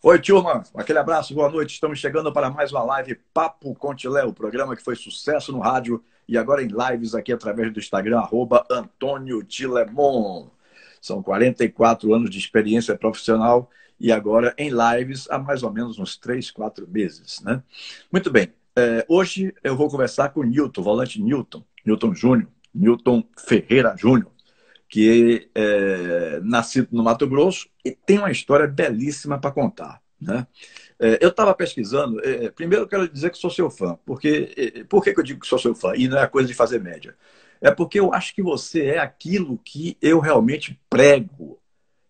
Oi, turma. Aquele abraço, boa noite. Estamos chegando para mais uma live Papo Contilé, o programa que foi sucesso no rádio e agora em lives aqui através do Instagram, @Antônio Tilemon. São 44 anos de experiência profissional e agora em lives há mais ou menos uns 3, 4 meses, né? Muito bem. Hoje eu vou conversar com o Newton, volante Newton Júnior, Newton Ferreira Júnior, que é nascido no Mato Grosso e tem uma história belíssima para contar, né? Eu estava pesquisando. Primeiro eu quero dizer que sou seu fã. Por que eu digo que sou seu fã? E não é coisa de fazer média. É porque eu acho que você é aquilo que eu realmente prego.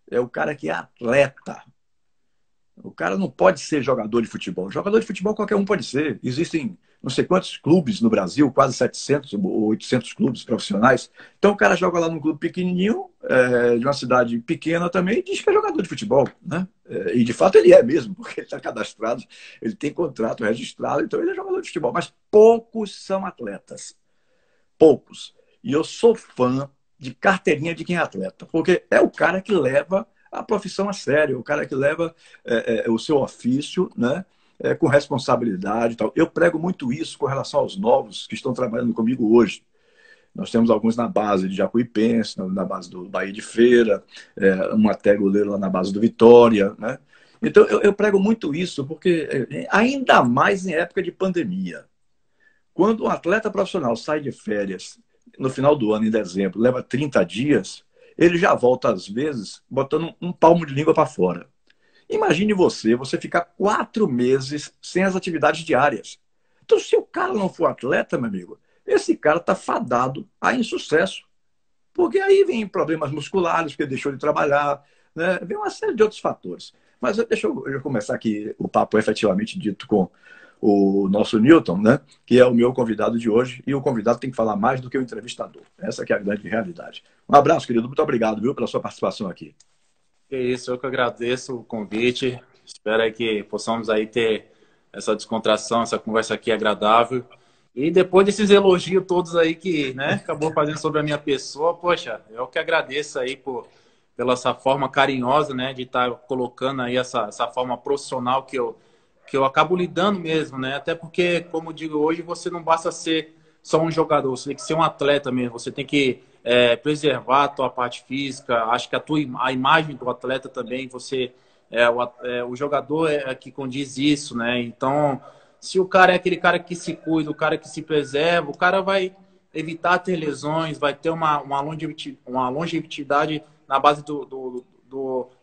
É o cara que é atleta. O cara não pode ser jogador de futebol. Jogador de futebol qualquer um pode ser. Existem não sei quantos clubes no Brasil, quase 700 ou 800 clubes profissionais. Então o cara joga lá num clube pequenininho, de uma cidade pequena também, e diz que é jogador de futebol, né? E de fato ele é mesmo, porque ele está cadastrado, ele tem contrato registrado, então ele é jogador de futebol. Mas poucos são atletas. Poucos. E eu sou fã de carteirinha de quem é atleta, porque é o cara que leva a profissão a sério, o cara que leva o seu ofício, né, com responsabilidade e tal. Eu prego muito isso com relação aos novos que estão trabalhando comigo hoje. Nós temos alguns na base de Jacuipense, na base do Bahia de Feira, um até goleiro lá na base do Vitória, né? Então eu prego muito isso, porque ainda mais em época de pandemia. Quando um atleta profissional sai de férias no final do ano, em dezembro, leva 30 dias, ele já volta, às vezes, botando um palmo de língua para fora. Imagine você ficar 4 meses sem as atividades diárias. Então, se o cara não for atleta, meu amigo, esse cara está fadado a insucesso. Porque aí vem problemas musculares, porque ele deixou de trabalhar, né? Vem uma série de outros fatores. Mas deixa eu começar aqui o papo efetivamente dito com o nosso Newton, né? Que é o meu convidado de hoje. E o convidado tem que falar mais do que o entrevistador. Essa que é a grande realidade. Um abraço, querido. Muito obrigado, viu, pela sua participação aqui. É isso, eu que agradeço o convite. Espero aí que possamos aí ter essa descontração, essa conversa aqui agradável. E depois desses elogios todos aí que, né, acabou fazendo sobre a minha pessoa, poxa, eu que agradeço aí pela essa forma carinhosa, né, de estar colocando aí essa forma profissional que eu acabo lidando mesmo, né? Até porque, como eu digo hoje, você não basta ser só um jogador, você tem que ser um atleta mesmo, você tem que preservar a tua parte física, acho que a imagem do atleta também, você o jogador é que condiz isso, né? Então, se o cara é aquele cara que se cuida, o cara que se preserva, o cara vai evitar ter lesões, vai ter uma longevidade na base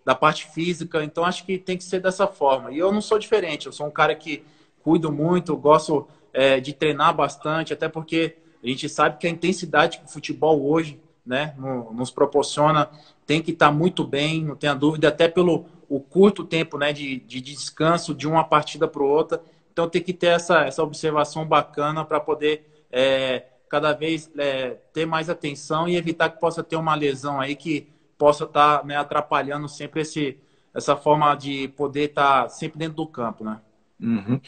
da parte física. Então, acho que tem que ser dessa forma. E eu não sou diferente, eu sou um cara que cuido muito, gosto de treinar bastante, até porque a gente sabe que a intensidade que o futebol hoje, né, nos proporciona tem que estar muito bem, não tenha dúvida, até pelo o curto tempo, né, de descanso de uma partida para outra. Então tem que ter essa observação bacana para poder cada vez ter mais atenção e evitar que possa ter uma lesão aí que possa estar, né, atrapalhando sempre essa forma de poder estar sempre dentro do campo, né? Uhum.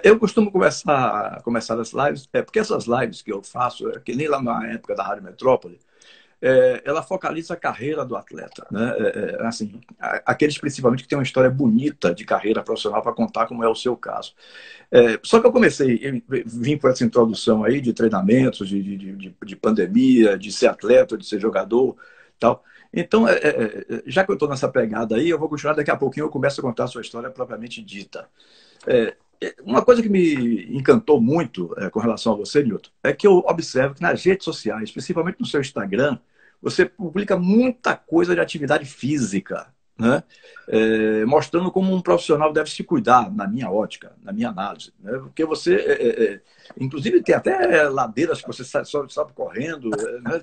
Eu costumo começar as lives, porque essas lives que eu faço, que nem lá na época da Rádio Metrópole, ela focaliza a carreira do atleta, né? Assim, aqueles principalmente que têm uma história bonita de carreira profissional para contar, como é o seu caso. Só que eu vim por essa introdução aí de treinamentos, de pandemia, de ser atleta, de ser jogador, tal. Então, já que eu estou nessa pegada aí, eu vou continuar daqui a pouquinho, eu começo a contar a sua história propriamente dita. É, uma coisa que me encantou muito com relação a você, Newton, é que eu observo que nas redes sociais, principalmente no seu Instagram, você publica muita coisa de atividade física, né? Mostrando como um profissional deve se cuidar, na minha ótica, na minha análise. Né? Porque você, inclusive, tem até ladeiras que você sobe correndo, né?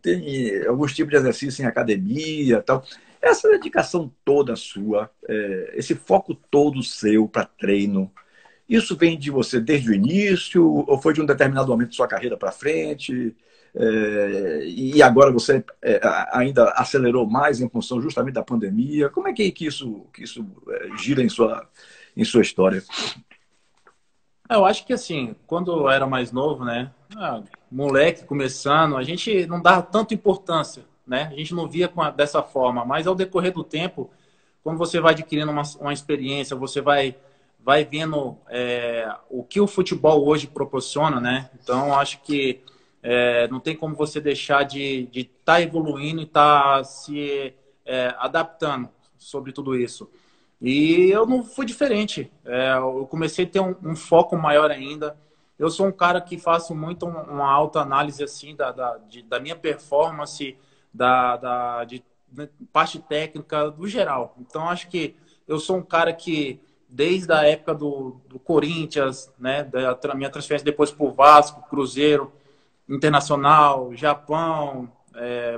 Tem alguns tipos de exercício em academia e tal. Essa dedicação toda sua, esse foco todo seu para treino, isso vem de você desde o início ou foi de um determinado momento de sua carreira para frente? E agora você ainda acelerou mais em função justamente da pandemia? Como é que isso gira em sua história? Eu acho que assim, quando eu era mais novo, né, moleque começando, a gente não dava tanta importância, né? A gente não via dessa forma, mas ao decorrer do tempo, quando você vai adquirindo uma experiência, você vai vendo o que o futebol hoje proporciona, né? Então, acho que não tem como você deixar de estar evoluindo e estar se adaptando sobre tudo isso. E eu não fui diferente. Eu comecei a ter um foco maior ainda. Eu sou um cara que faço muito uma autoanálise assim da minha performance, de parte técnica, do geral. Então, acho que eu sou um cara que, desde a época do Corinthians, né, da minha transferência depois para o Vasco, Cruzeiro, Internacional, Japão,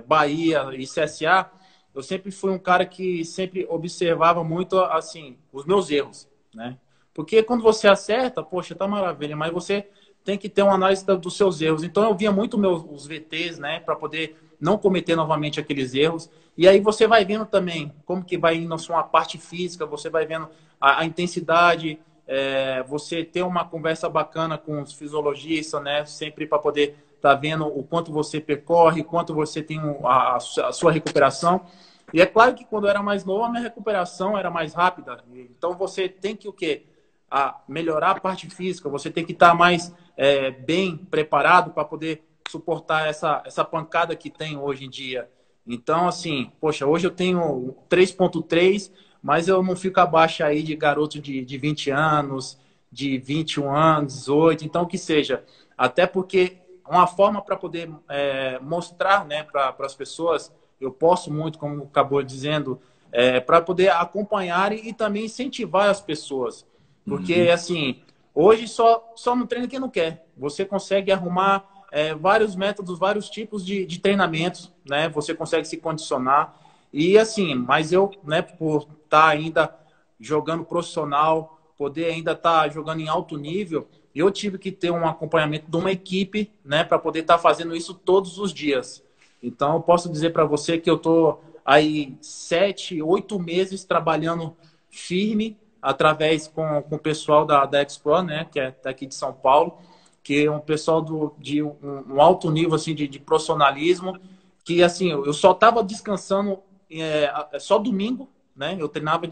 Bahia e CSA, eu sempre fui um cara que sempre observava muito, assim, os meus erros, né? Porque quando você acerta, poxa, tá maravilha, mas você tem que ter uma análise dos seus erros. Então eu via muito os VTs, né, para poder não cometer novamente aqueles erros. E aí você vai vendo também como que vai indo a sua parte física, você vai vendo a intensidade, você ter uma conversa bacana com os fisiologistas, né, sempre para poder estar vendo o quanto você percorre, quanto você tem a sua recuperação. E é claro que quando eu era mais novo, a minha recuperação era mais rápida. Então você tem que o quê? Melhorar a parte física, você tem que estar mais bem preparado para poder suportar essa pancada que tem hoje em dia. Então, assim, poxa, hoje eu tenho 3,3, mas eu não fico abaixo aí de garoto de 20 anos, de 21 anos, 18, então que seja. Até porque uma forma para poder mostrar, né, para as pessoas, eu posso muito, como acabou dizendo, para poder acompanhar e também incentivar as pessoas. Porque, assim, hoje só não treina quem não quer. Você consegue arrumar vários métodos, vários tipos de treinamentos, né? Você consegue se condicionar. E, assim, mas eu, né, por estar ainda jogando profissional, poder ainda estar jogando em alto nível, eu tive que ter um acompanhamento de uma equipe, né, para poder estar fazendo isso todos os dias. Então, eu posso dizer para você que eu estou aí 7, 8 meses trabalhando firme, através com o pessoal da Expro, né, que é daqui de São Paulo, que é um pessoal de um alto nível assim, de profissionalismo, que assim, eu só estava descansando só domingo, né, eu treinava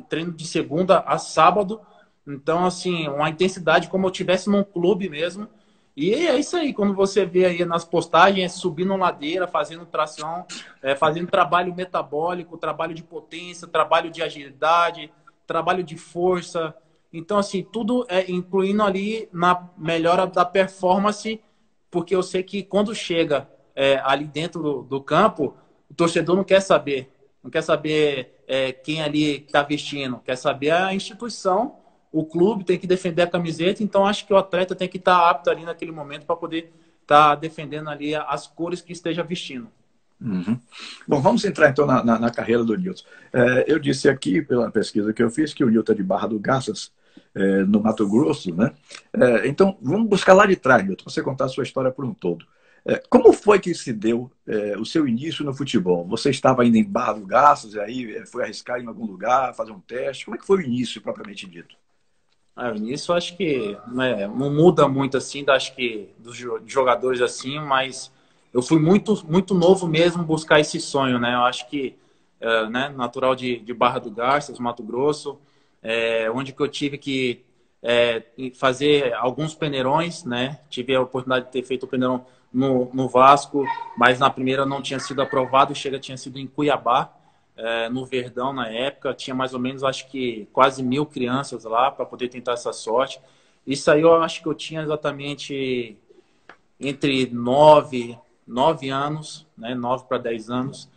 treino de segunda a sábado, então assim, uma intensidade como eu tivesse num clube mesmo. E é isso aí, quando você vê aí nas postagens, subindo ladeira, fazendo tração, fazendo trabalho metabólico, trabalho de potência, trabalho de agilidade, trabalho de força. Então, assim, tudo incluindo ali na melhora da performance, porque eu sei que quando chega ali dentro do campo, o torcedor não quer saber. Não quer saber quem ali está vestindo, quer saber a instituição, o clube tem que defender a camiseta, então acho que o atleta tem que estar apto ali naquele momento para poder estar defendendo ali as cores que esteja vestindo. Uhum. Bom, vamos entrar então na carreira do Nilton. Eu disse aqui, pela pesquisa que eu fiz, que o Nilton é de Barra do Garças, no Mato Grosso, né? Então, vamos buscar lá de trás, Nilton, para você contar a sua história por um todo. Como foi que se deu o seu início no futebol? Você estava ainda em Barra do Garças, e aí foi arriscar em algum lugar, fazer um teste? Como é que foi o início, propriamente dito? O início acho que não muda muito assim, acho que dos jogadores assim, mas eu fui muito novo mesmo buscar esse sonho, né? Eu acho que, né, natural de Barra do Garças, Mato Grosso, onde que eu tive que fazer alguns peneirões, né? Tive a oportunidade de ter feito o peneirão no Vasco, mas na primeira não tinha sido aprovado, tinha sido em Cuiabá, no Verdão na época, tinha mais ou menos, acho que quase 1.000 crianças lá para poder tentar essa sorte. Isso aí eu acho que eu tinha exatamente entre 9 anos, né, 9 para 10 anos,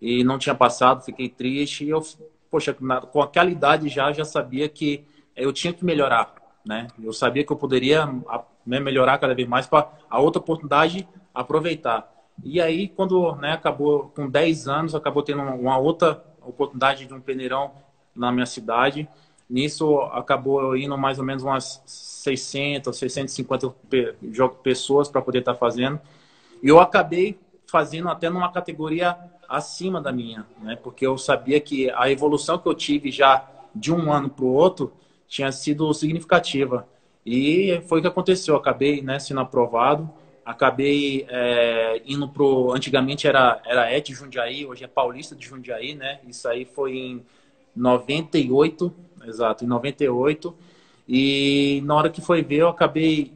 e não tinha passado, fiquei triste, e eu, poxa, com aquela idade já sabia que eu tinha que melhorar, né? Eu sabia que eu poderia melhorar cada vez mais para a outra oportunidade aproveitar. E aí, quando, né, acabou com 10 anos, acabou tendo uma outra oportunidade de um peneirão na minha cidade. Nisso, acabou indo mais ou menos umas 600, 650 pessoas para poder estar fazendo. E eu acabei fazendo até numa categoria acima da minha, né? Porque eu sabia que a evolução que eu tive já de um ano para o outro tinha sido significativa. E foi o que aconteceu. Eu acabei, né, sendo aprovado. Acabei indo pro... Antigamente era ET Jundiaí, hoje é Paulista de Jundiaí, né? Isso aí foi em 98, exato, em 98. E na hora que foi ver, eu acabei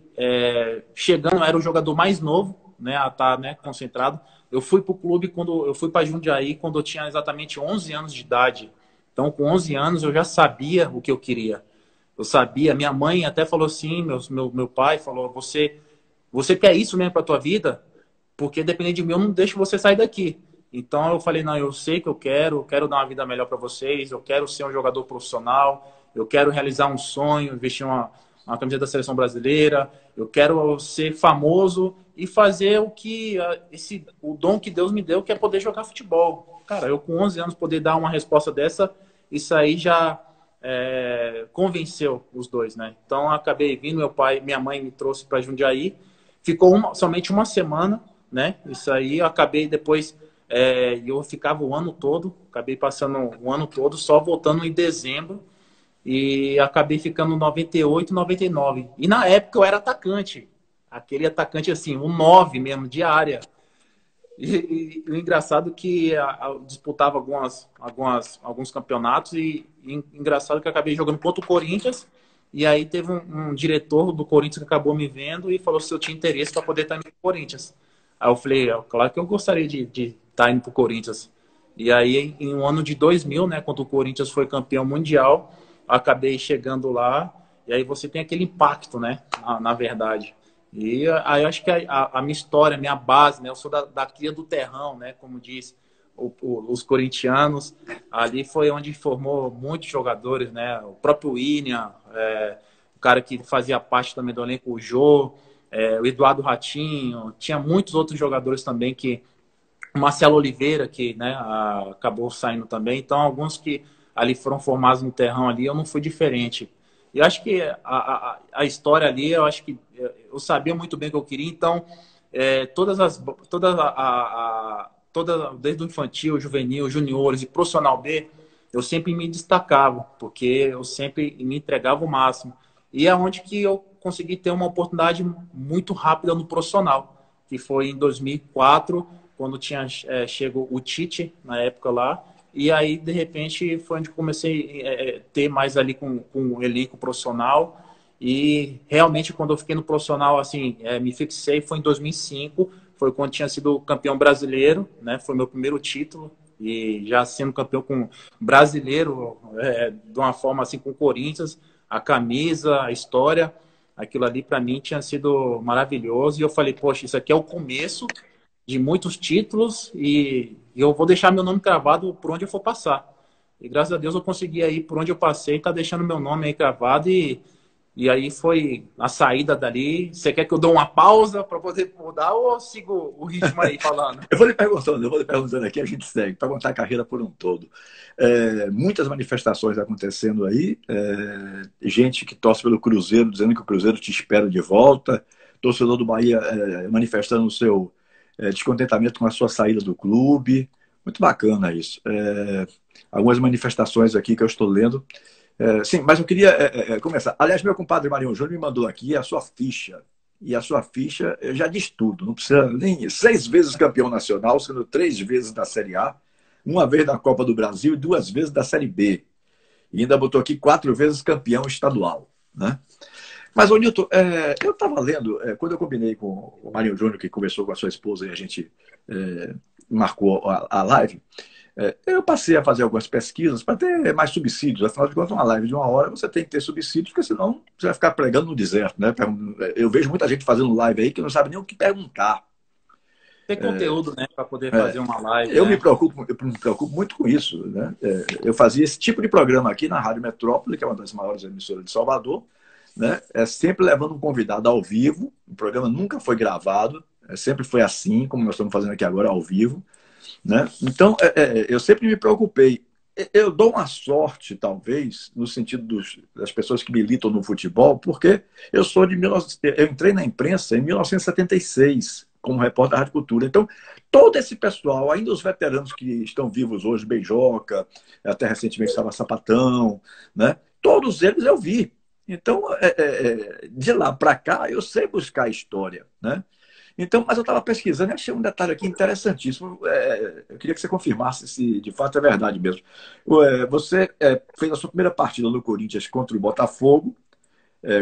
chegando, eu era o jogador mais novo, né, a estar, né, concentrado. Eu fui para o clube quando eu fui para Jundiaí quando eu tinha exatamente 11 anos de idade. Então, com 11 anos, eu já sabia o que eu queria. Eu sabia, minha mãe até falou assim, meu pai falou, você quer isso mesmo para tua vida? Porque dependendo de mim, eu não deixo você sair daqui. Então eu falei, não, eu sei que eu quero dar uma vida melhor para vocês, eu quero ser um jogador profissional, eu quero realizar um sonho, vestir uma camiseta da seleção brasileira, eu quero ser famoso e fazer o dom que Deus me deu, que é poder jogar futebol. Cara, eu com 11 anos poder dar uma resposta dessa, isso aí já convenceu os dois, né? Então eu acabei vindo, minha mãe me trouxe para Jundiaí, ficou somente uma semana, né? Isso aí eu acabei depois, eu ficava o ano todo, acabei passando o ano todo, só voltando em dezembro, e acabei ficando 98, 99. E na época eu era atacante, aquele atacante assim, um 9 mesmo, de área. E o engraçado é que eu disputava alguns campeonatos e engraçado que eu acabei jogando contra o Corinthians. E aí teve um diretor do Corinthians que acabou me vendo e falou se eu tinha interesse para poder estar indo para o Corinthians. Aí eu falei, claro que eu gostaria de estar indo para o Corinthians. E aí, em um ano de 2000, né, quando o Corinthians foi campeão mundial, eu acabei chegando lá. E aí você tem aquele impacto, né, na verdade. E aí eu acho que a minha história, a minha base, né, eu sou da cria do terrão, né, como diz os corintianos, ali foi onde formou muitos jogadores, né, o próprio William, o cara que fazia parte também do elenco, o Jô, o Eduardo Ratinho, tinha muitos outros jogadores também o Marcelo Oliveira, que, né, acabou saindo também, então alguns que ali foram formados no terrão ali, eu não fui diferente. E eu acho que a história ali, eu acho que eu sabia muito bem o que eu queria, então desde o infantil, juvenil, juniores e profissional B, eu sempre me destacava, porque eu sempre me entregava o máximo. E é onde que eu consegui ter uma oportunidade muito rápida no profissional, que foi em 2004, quando tinha chegou o Tite, na época lá, e aí, de repente, foi onde comecei a ter mais ali com o elenco profissional. E realmente, quando eu fiquei no profissional, assim, me fixei, foi em 2005, foi quando tinha sido campeão brasileiro, né? Foi meu primeiro título. E já sendo campeão com brasileiro, de uma forma assim, com o Corinthians, a camisa, a história, aquilo ali para mim tinha sido maravilhoso. E eu falei, poxa, isso aqui é o começo de muitos títulos e eu vou deixar meu nome cravado por onde eu for passar. E graças a Deus eu consegui aí por onde eu passei, tá deixando meu nome aí cravado e aí foi a saída dali. Você quer que eu dê uma pausa para poder mudar ou eu sigo o ritmo aí falando? Eu vou lhe perguntando aqui, a gente segue, para contar a carreira por um todo. Muitas manifestações acontecendo aí, gente que torce pelo Cruzeiro, dizendo que o Cruzeiro te espera de volta, torcedor do Bahia manifestando o seu descontentamento com a sua saída do clube. Muito bacana isso. Algumas manifestações aqui que eu estou lendo. Sim, mas eu queria começar. Aliás, meu compadre Marinho Júnior me mandou aqui a sua ficha. E a sua ficha já diz tudo. Não precisa nem 6 vezes campeão nacional, sendo 3 vezes da Série A, 1 vez da Copa do Brasil e 2 vezes da Série B. E ainda botou aqui 4 vezes campeão estadual, né? Mas, ô Nilton, eu estava lendo, quando eu combinei com o Marinho Júnior, que conversou com a sua esposa e a gente marcou a live, eu passei a fazer algumas pesquisas para ter mais subsídios. Afinal de contas, uma live de 1 hora você tem que ter subsídios, porque senão você vai ficar pregando no deserto, né? Eu vejo muita gente fazendo live aí que não sabe nem o que perguntar. Tem conteúdo, né, para poder fazer uma live. Eu me preocupo muito com isso, né? Eu fazia esse tipo de programa aqui na Rádio Metrópole, que é uma das maiores emissoras de Salvador, né? Sempre levando um convidado ao vivo. O programa nunca foi gravado, sempre foi assim, como nós estamos fazendo aqui agora, ao vivo, né? Então, eu sempre me preocupei. Eu dou uma sorte, talvez, no sentido das pessoas que militam no futebol, porque eu entrei na imprensa em 1976, como repórter da Rádio Cultura. Então, todo esse pessoal, ainda os veteranos que estão vivos hoje, Beijoca, até recentemente estava Sapatão, né? Todos eles eu vi. Então, de lá para cá, eu sei buscar a história, né? Então, mas eu estava pesquisando e achei um detalhe aqui interessantíssimo. Eu queria que você confirmasse se de fato é verdade mesmo. Você fez a sua primeira partida no Corinthians contra o Botafogo,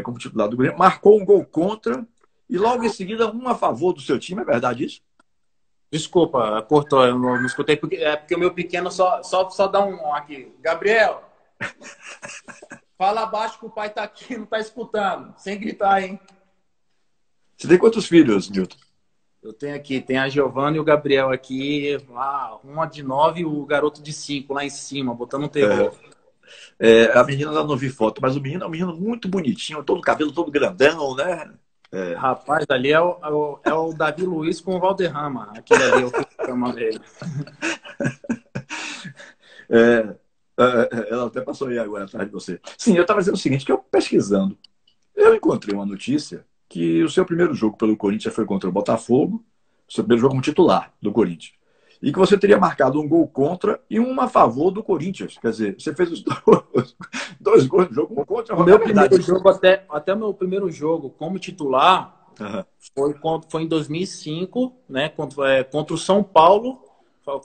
como titular do Grêmio, marcou um gol contra e logo em seguida um a favor do seu time. É verdade isso? Desculpa, cortou, eu não escutei, porque o meu pequeno só dá um aqui. Gabriel, fala abaixo que o pai tá aqui, não tá escutando. Sem gritar, hein? Você tem quantos filhos, Nilton? Eu tenho aqui, tem a Giovana e o Gabriel aqui, uma de 9 e o garoto de 5 lá em cima, botando um terror. A menina eu não vi foto, mas o menino é um menino muito bonitinho, todo cabelo todo grandão, né? Rapaz, ali é o Davi Luiz com o Valderrama. Aquele ali, eu fico chamando ele. Ela até passou aí agora atrás de você. Sim, eu estava dizendo o seguinte, que eu pesquisando, eu encontrei uma notícia que o seu primeiro jogo pelo Corinthians foi contra o Botafogo, o seu primeiro jogo como titular do Corinthians, e que você teria marcado um gol contra e um a favor do Corinthians. Quer dizer, você fez os dois gols no jogo, um contra. O meu primeiro jogo, até o meu primeiro jogo como titular, Uhum. foi em 2005, né, contra o São Paulo.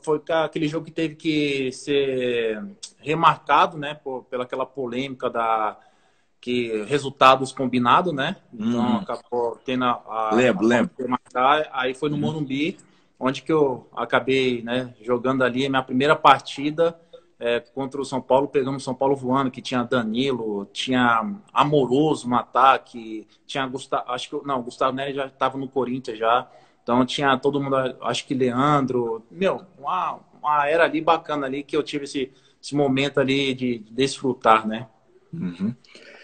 Foi aquele jogo que teve que ser remarcado, né, pela aquela polêmica que resultados combinados, né? Então acabou tendo Lembro. remarcar. Aí foi no Morumbi, onde que eu acabei, né, jogando ali a minha primeira partida contra o São Paulo, pegando o São Paulo voando, que tinha Danilo, tinha Amoroso no ataque, tinha Gustavo, o Gustavo Nery já estava no Corinthians já. Então tinha todo mundo, acho que Leandro, uma era ali bacana ali que eu tive esse momento ali de desfrutar, né? Uhum.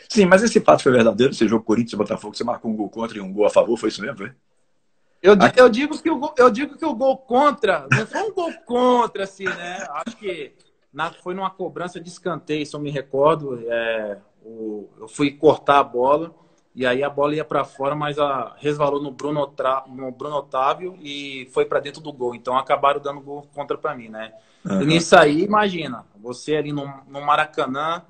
Sim, mas esse fato foi verdadeiro? Esse jogo Corinthians e Botafogo, você marcou um gol contra e um gol a favor, foi isso mesmo? Foi? Eu digo que o gol contra, não foi um gol contra, assim, né? Acho que foi numa cobrança de escanteio, se eu me recordo. Eu fui cortar a bola. E aí a bola ia para fora, mas resvalou no Bruno Otávio e foi para dentro do gol. Então acabaram dando gol contra para mim, né? Uhum. E nisso aí, imagina, você ali no Maracanã,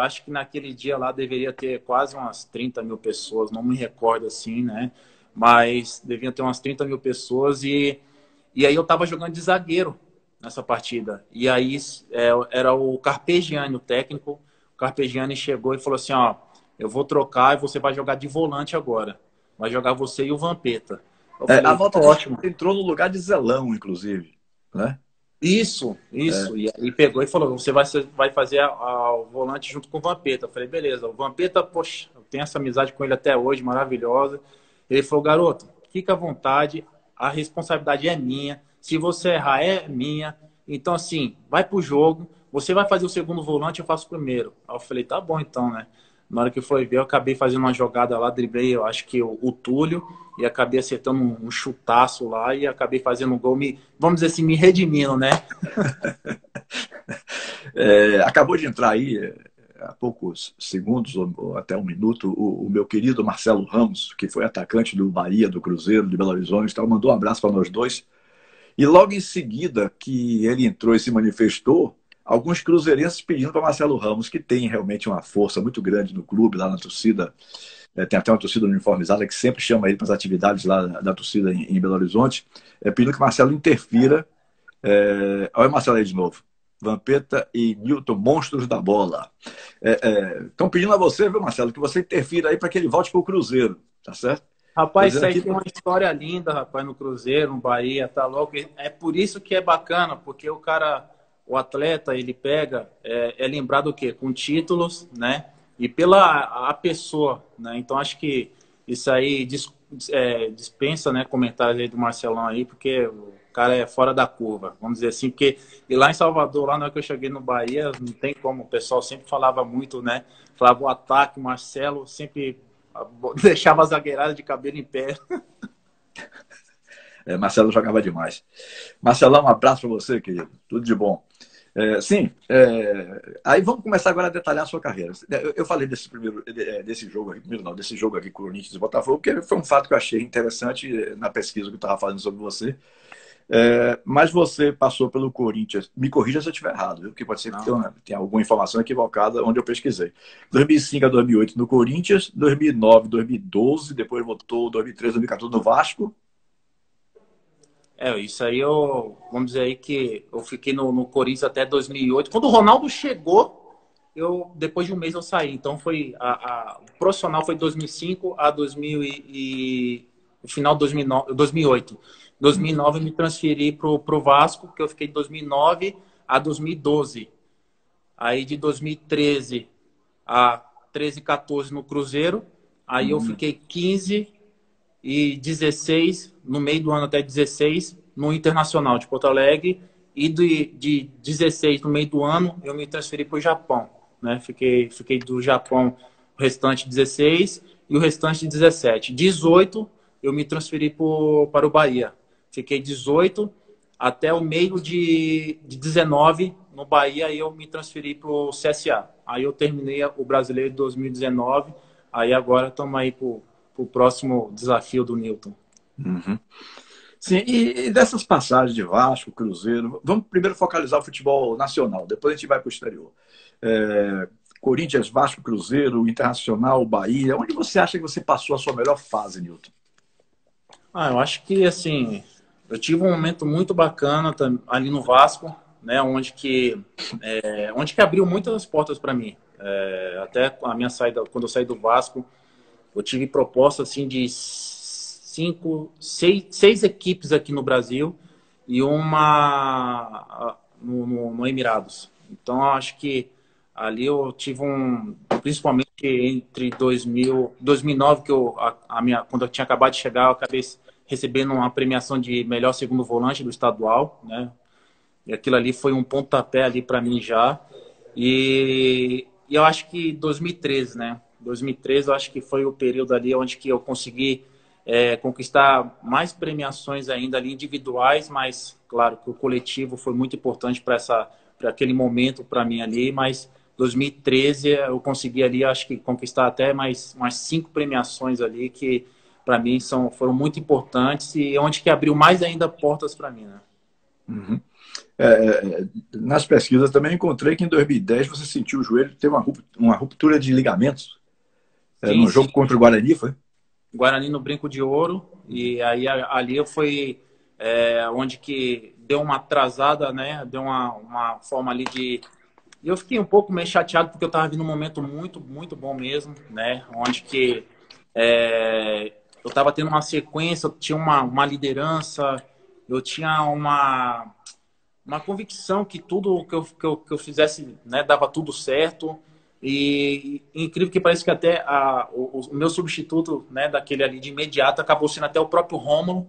acho que naquele dia lá deveria ter quase umas 30 mil pessoas, não me recordo assim, né? Mas deviam ter umas 30 mil pessoas e aí eu tava jogando de zagueiro nessa partida. E aí era o Carpegiani, o técnico. O Carpegiani chegou e falou assim, ó, eu vou trocar e você vai jogar de volante agora. Vai jogar você e o Vampeta. Eu falei, a volta ótimo. Entrou no lugar de Zelão, inclusive, né? Isso. E aí pegou e falou, você vai fazer o volante junto com o Vampeta. Eu falei, beleza. O Vampeta, poxa, eu tenho essa amizade com ele até hoje, maravilhosa. Ele falou, garoto, fica à vontade, a responsabilidade é minha. Se você errar, é minha. Então, assim, vai pro jogo, você vai fazer o segundo volante, eu faço o primeiro. Aí eu falei, tá bom então, né? Na hora que foi ver, eu acabei fazendo uma jogada lá, driblei, eu acho que o Túlio, e acabei acertando um chutaço lá e acabei fazendo um gol, vamos dizer assim, me redimindo, né? Acabou de entrar aí, há poucos segundos, ou até um minuto, o meu querido Marcelo Ramos, que foi atacante do Bahia, do Cruzeiro, de Belo Horizonte, mandou um abraço para nós dois. E logo em seguida que ele entrou e se manifestou, alguns cruzeirenses pedindo para Marcelo Ramos, que tem realmente uma força muito grande no clube, lá na torcida, tem até uma torcida uniformizada que sempre chama ele para as atividades lá da torcida em Belo Horizonte, pedindo que Marcelo interfira. Olha o Marcelo aí de novo. Vampeta e Nilton, monstros da bola. Estão pedindo a você, viu, Marcelo, que você interfira aí para que ele volte para o Cruzeiro, tá certo? Rapaz, isso aí tem uma história linda, rapaz, no Cruzeiro, no Bahia, tá louco. É por isso que é bacana, porque o atleta, ele pega, é lembrado o quê? Com títulos, né? E pela a pessoa, né? Então, acho que isso aí dispensa, né, comentários aí do Marcelão aí, porque o cara é fora da curva, vamos dizer assim, porque e lá em Salvador, lá na hora que eu cheguei no Bahia, não tem como, o pessoal sempre falava muito, né? Falava o ataque, Marcelo sempre deixava a zagueirada de cabelo em pé. Marcelo jogava demais. Marcelão, um abraço para você, querido. Tudo de bom. Aí vamos começar agora a detalhar a sua carreira. Eu falei desse jogo aqui, Corinthians e Botafogo, porque foi um fato que eu achei interessante na pesquisa que eu estava fazendo sobre você. Mas você passou pelo Corinthians. Me corrija se eu estiver errado, viu? Porque pode ser que tenha alguma informação equivocada onde eu pesquisei. 2005 a 2008 no Corinthians, 2009, 2012, depois voltou 2013, 2014 no Vasco. Isso aí vamos dizer aí que eu fiquei no Corinthians até 2008. Quando o Ronaldo chegou, depois de um mês eu saí. Então o profissional foi de 2005 a 2000 no final de 2009, 2008. Em 2009 eu me transferi pro Vasco, que eu fiquei de 2009 a 2012. Aí de 2013 a 13, 14 no Cruzeiro. Aí eu fiquei 15 e 16, no meio do ano até 16, no Internacional de Porto Alegre. E de 16, no meio do ano, eu me transferi para o Japão. Né? Fiquei do Japão o restante 16 e o restante 17. 18, eu me transferi para o Bahia. Fiquei 18 até o meio de 19 no Bahia, aí eu me transferi para o CSA. Aí eu terminei o Brasileiro de 2019, aí agora estamos aí para o próximo desafio do Newton. Uhum. Sim, e dessas passagens de Vasco, Cruzeiro, vamos primeiro focalizar o futebol nacional, depois a gente vai para o exterior. Corinthians, Vasco, Cruzeiro, Internacional, Bahia, onde você acha que você passou a sua melhor fase, Newton? Eu acho que, assim, eu tive um momento muito bacana ali no Vasco, né, onde que abriu muitas portas para mim. Até a minha saída, quando eu saí do Vasco, eu tive proposta assim de 6 equipes aqui no Brasil e uma no Emirados. Então, eu acho que ali eu tive principalmente entre 2009, que quando eu tinha acabado de chegar, eu acabei recebendo uma premiação de melhor segundo volante do estadual, né? E aquilo ali foi um pontapé ali para mim já. E eu acho que 2013, né? 2013 eu acho que foi o período ali onde que eu consegui conquistar mais premiações ainda ali individuais, mas claro que o coletivo foi muito importante para aquele momento para mim ali, mas 2013 eu consegui ali, acho que conquistar até mais 5 premiações ali que para mim foram muito importantes e onde que abriu mais ainda portas para mim, né? Uhum. Nas pesquisas também encontrei que em 2010 você sentiu o joelho ter uma ruptura de ligamentos. Sim, no jogo contra o Guarani, foi? Guarani no Brinco de Ouro, e aí ali eu fui onde que deu uma atrasada, né? Deu uma forma ali de... E eu fiquei um pouco meio chateado porque eu estava vindo um momento muito, muito bom mesmo, né? Onde que eu estava tendo uma sequência, eu tinha uma liderança, eu tinha uma convicção que tudo que eu fizesse, né, dava tudo certo. E incrível que pareça que até o meu substituto, né, daquele ali de imediato acabou sendo até o próprio Rômulo.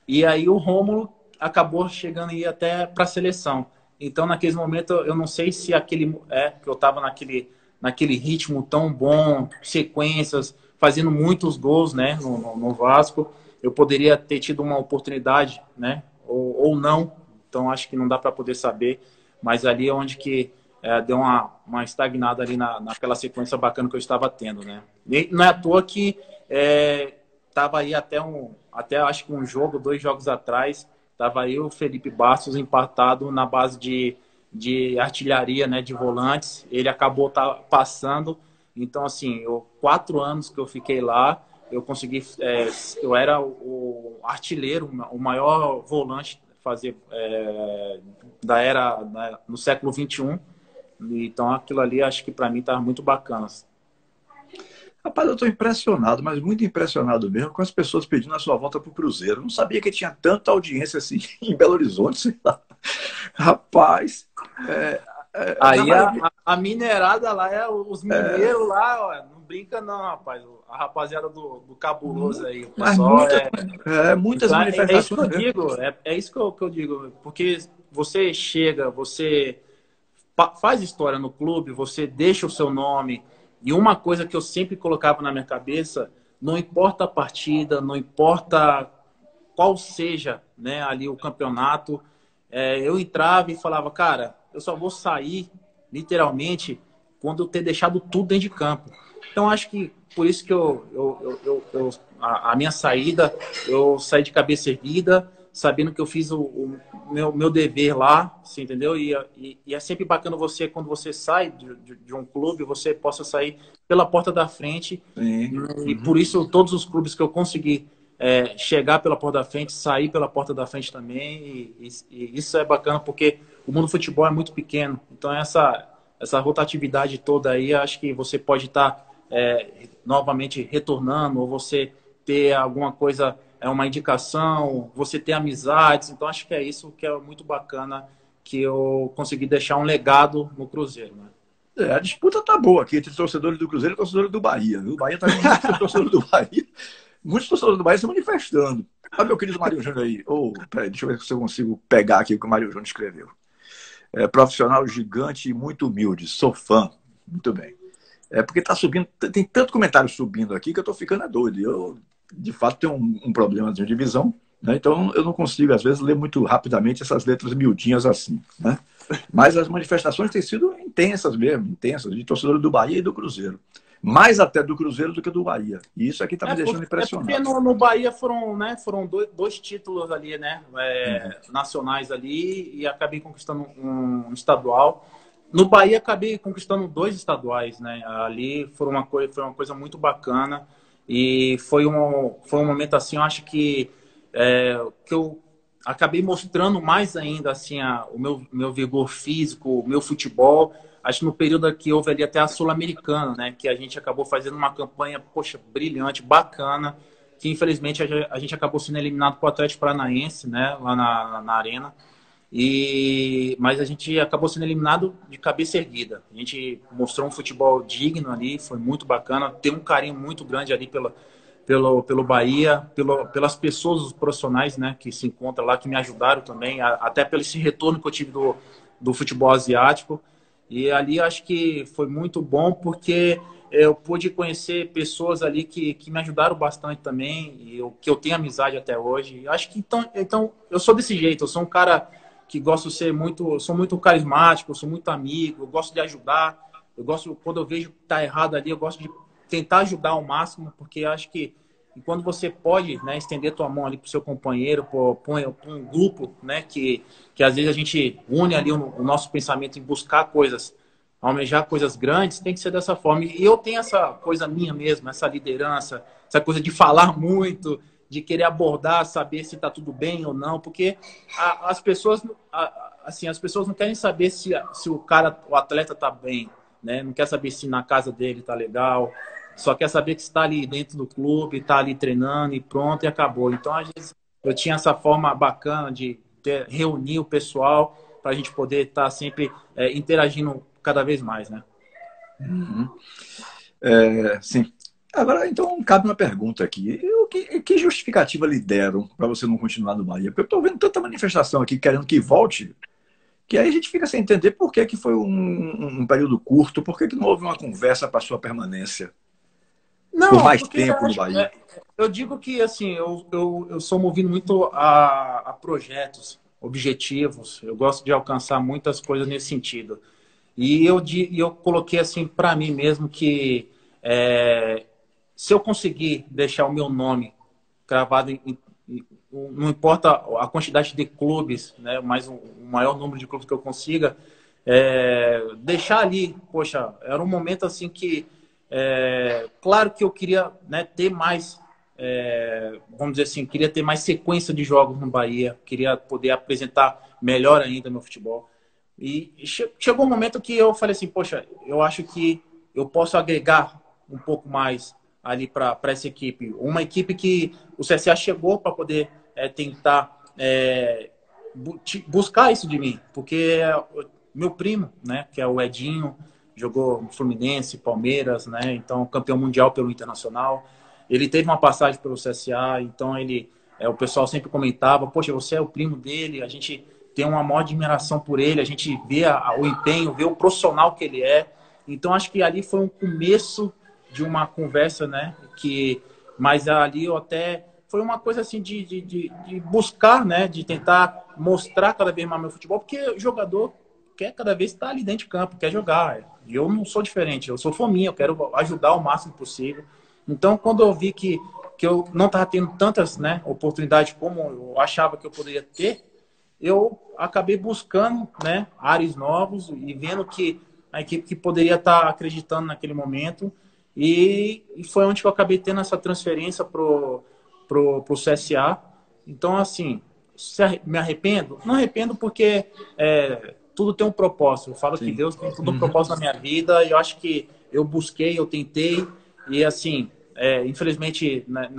E aí o Rômulo acabou chegando aí até para a seleção. Então, naquele momento, eu não sei se que eu estava naquele ritmo tão bom, sequências, fazendo muitos gols, né, no Vasco. Eu poderia ter tido uma oportunidade, né, ou não. Então, acho que não dá para poder saber. Mas ali é onde que deu uma estagnada ali naquela sequência bacana que eu estava tendo, né. E não é à toa que estava aí até acho que 2 jogos atrás, estava aí o Felipe Bastos empatado na base de artilharia, né, de volantes. Ele acabou passando. Então, assim, 4 anos que eu fiquei lá, eu consegui... eu era o artilheiro, o maior volante da era, né, no século XXI. Então, aquilo ali, acho que para mim estava muito bacana. Rapaz, eu estou impressionado, mas muito impressionado mesmo, com as pessoas pedindo a sua volta para o Cruzeiro. Eu não sabia que tinha tanta audiência assim em Belo Horizonte, sei lá. Rapaz. Aí a minerada lá, os mineiros lá, ó, não brinca não, rapaz. A rapaziada do Cabuloso aí, o pessoal muitas então, manifestações. É isso que eu digo, é isso que eu digo, porque você chega, você faz história no clube, você deixa o seu nome. E uma coisa que eu sempre colocava na minha cabeça, não importa a partida, não importa qual seja, né, ali o campeonato, eu entrava e falava, cara, eu só vou sair, literalmente, quando eu ter deixado tudo dentro de campo. Então, acho que por isso que a minha saída, eu saí de cabeça erguida, sabendo que eu fiz o meu dever lá, você entendeu? E é sempre bacana você, quando você sai de um clube, você possa sair pela porta da frente. Sim. E por isso, todos os clubes que eu consegui chegar pela porta da frente, sair pela porta da frente também. E isso é bacana porque o mundo do futebol é muito pequeno. Então, essa rotatividade toda aí, acho que você pode estar novamente retornando, ou você ter alguma coisa, uma indicação, você ter amizades. Então, acho que é isso que é muito bacana, que eu consegui deixar um legado no Cruzeiro, né? A disputa tá boa aqui entre torcedores do Cruzeiro e torcedores do Bahia. Viu? O Bahia tá com muitos torcedores do Bahia. Muitos torcedores do Bahia se manifestando. Olha meu querido Mário Júnior aí. Peraí, deixa eu ver se eu consigo pegar aqui o que o Mário Júnior escreveu. Profissional gigante e muito humilde. Sou fã. Muito bem. Porque tá subindo, tem tanto comentário subindo aqui que eu tô ficando doido. Eu, de fato, tenho um problema de visão, né? Então eu não consigo, às vezes, ler muito rapidamente essas letras miudinhas assim, né? Mas as manifestações têm sido intensas mesmo, intensas, de torcedores do Bahia e do Cruzeiro. Mais até do Cruzeiro do que do Bahia. E isso aqui está me deixando impressionado. Porque no Bahia foram dois títulos ali, né? Nacionais ali, e acabei conquistando um estadual. No Bahia, acabei conquistando 2 estaduais, né? Ali foi uma coisa muito bacana. E foi um momento, assim, eu acho que eu acabei mostrando mais ainda, assim, o meu vigor físico, o meu futebol. Acho que no período que houve ali até a Sul-Americana, né? Que a gente acabou fazendo uma campanha, poxa, brilhante, bacana. Que infelizmente a gente acabou sendo eliminado para o Atlético Paranaense, né? Lá na Arena. Mas a gente acabou sendo eliminado de cabeça erguida. A gente mostrou um futebol digno ali, foi muito bacana. Tem um carinho muito grande ali pelo Bahia, pelas pessoas, os profissionais, né, que se encontram lá, que me ajudaram também, até pelo esse retorno que eu tive do futebol asiático. E ali acho que foi muito bom porque eu pude conhecer pessoas ali que me ajudaram bastante também, e que eu tenho amizade até hoje. Acho que então eu sou desse jeito, eu sou um cara que gosto de sou muito carismático, sou muito amigo, eu gosto de ajudar. Eu gosto, quando eu vejo que está errado ali, eu gosto de tentar ajudar ao máximo, porque acho que quando você pode, né, estender tua mão ali para o seu companheiro, para um grupo, né, que às vezes a gente une ali o nosso pensamento em buscar coisas, almejar coisas grandes, tem que ser dessa forma. E eu tenho essa coisa minha mesmo, essa liderança, essa coisa de falar muito, de querer abordar, saber se está tudo bem ou não, porque as pessoas não querem saber se o atleta está bem, né? Não quer saber se na casa dele está legal, só quer saber que está ali dentro do clube, está ali treinando e pronto, e acabou. Então, às vezes, eu tinha essa forma bacana de reunir o pessoal para a gente poder estar sempre interagindo cada vez mais, né? Uhum. Sim. Agora, então, cabe uma pergunta aqui. Que justificativa lhe deram para você não continuar no Bahia? Porque eu estou vendo tanta manifestação aqui querendo que volte, que aí a gente fica sem entender por que foi um período curto, por que não houve uma conversa para sua permanência por mais tempo no Bahia. Eu digo que, assim, eu sou movido muito a projetos, objetivos. Eu gosto de alcançar muitas coisas nesse sentido. E eu coloquei, assim, para mim mesmo que se eu conseguir deixar o meu nome gravado não importa a quantidade de clubes, né, mas o maior número de clubes que eu consiga, deixar ali, poxa, era um momento assim que, claro que eu queria, né, ter mais, vamos dizer assim, queria ter mais sequência de jogos no Bahia, queria poder apresentar melhor ainda meu futebol. E chegou um momento que eu falei assim, poxa, eu acho que eu posso agregar um pouco mais ali para essa equipe. Uma equipe que o CSA chegou para poder tentar buscar isso de mim. Porque meu primo, né, que é o Edinho, jogou no Fluminense, Palmeiras, né, então campeão mundial pelo Internacional. Ele teve uma passagem pelo CSA, então o pessoal sempre comentava, poxa, você é o primo dele, a gente tem uma maior admiração por ele, a gente vê o empenho, vê o profissional que ele é. Então, acho que ali foi um começo de uma conversa, né? Mas ali eu até... Foi uma coisa assim de buscar, né? De tentar mostrar cada vez mais meu futebol, porque o jogador quer cada vez estar ali dentro de campo, quer jogar. E eu não sou diferente, eu sou fominha, eu quero ajudar o máximo possível. Então, quando eu vi que que eu não estava tendo tantas, né, oportunidades como eu achava que eu poderia ter, eu acabei buscando, né, ares novos e vendo que a equipe que poderia estar acreditando naquele momento e foi onde que eu acabei tendo essa transferência pro CSA. Então, assim, me arrependo? Não arrependo porque tudo tem um propósito. Eu falo que Sim. Deus tem tudo um propósito na minha vida e eu acho que eu busquei, eu tentei e, assim, infelizmente, né,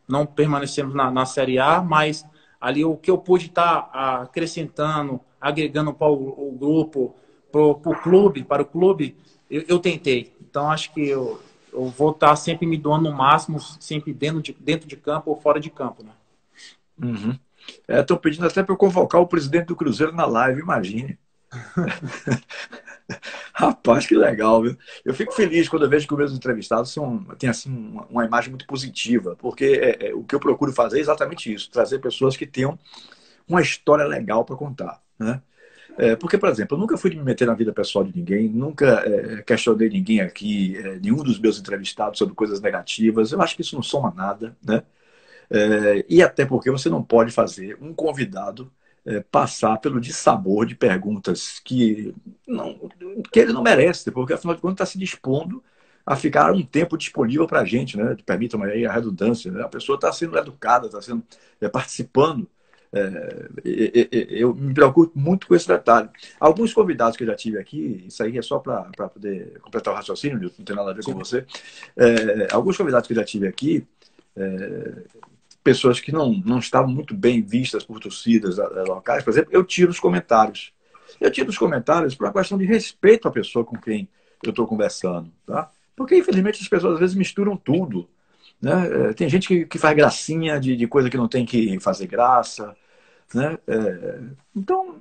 não permanecemos na Série A, mas ali o que eu pude estar acrescentando, agregando para o grupo, para o clube, eu tentei. Então, acho que eu vou estar sempre me doando no máximo, sempre dentro de campo ou fora de campo, né? Uhum. Estão pedindo até para eu convocar o presidente do Cruzeiro na live, imagine. Rapaz, que legal, viu? Eu fico feliz quando eu vejo que os meus entrevistados têm assim, uma imagem muito positiva, porque o que eu procuro fazer é exatamente isso, trazer pessoas que tenham uma história legal para contar, né? Porque, por exemplo, eu nunca fui me meter na vida pessoal de ninguém, nunca questionei ninguém aqui, nenhum dos meus entrevistados sobre coisas negativas. Eu acho que isso não soma nada, né? E até porque você não pode fazer um convidado passar pelo dissabor de perguntas que ele não merece, porque afinal de contas está se dispondo a ficar um tempo disponível para a gente, né? Permitam aí a redundância, né? A pessoa está sendo educada, está sendo participando. Eu me preocupo muito com esse detalhe. Alguns convidados que eu já tive aqui, isso aí é só para poder completar o raciocínio, não tem nada a ver com você. Alguns convidados que eu já tive aqui, pessoas que não estavam muito bem vistas por torcidas locais, por exemplo, eu tiro os comentários. Eu tiro os comentários por uma questão de respeito à pessoa com quem eu estou conversando, tá? Porque, infelizmente, as pessoas às vezes misturam tudo, né? Tem gente que faz gracinha de coisa que não tem que fazer graça, né? Então,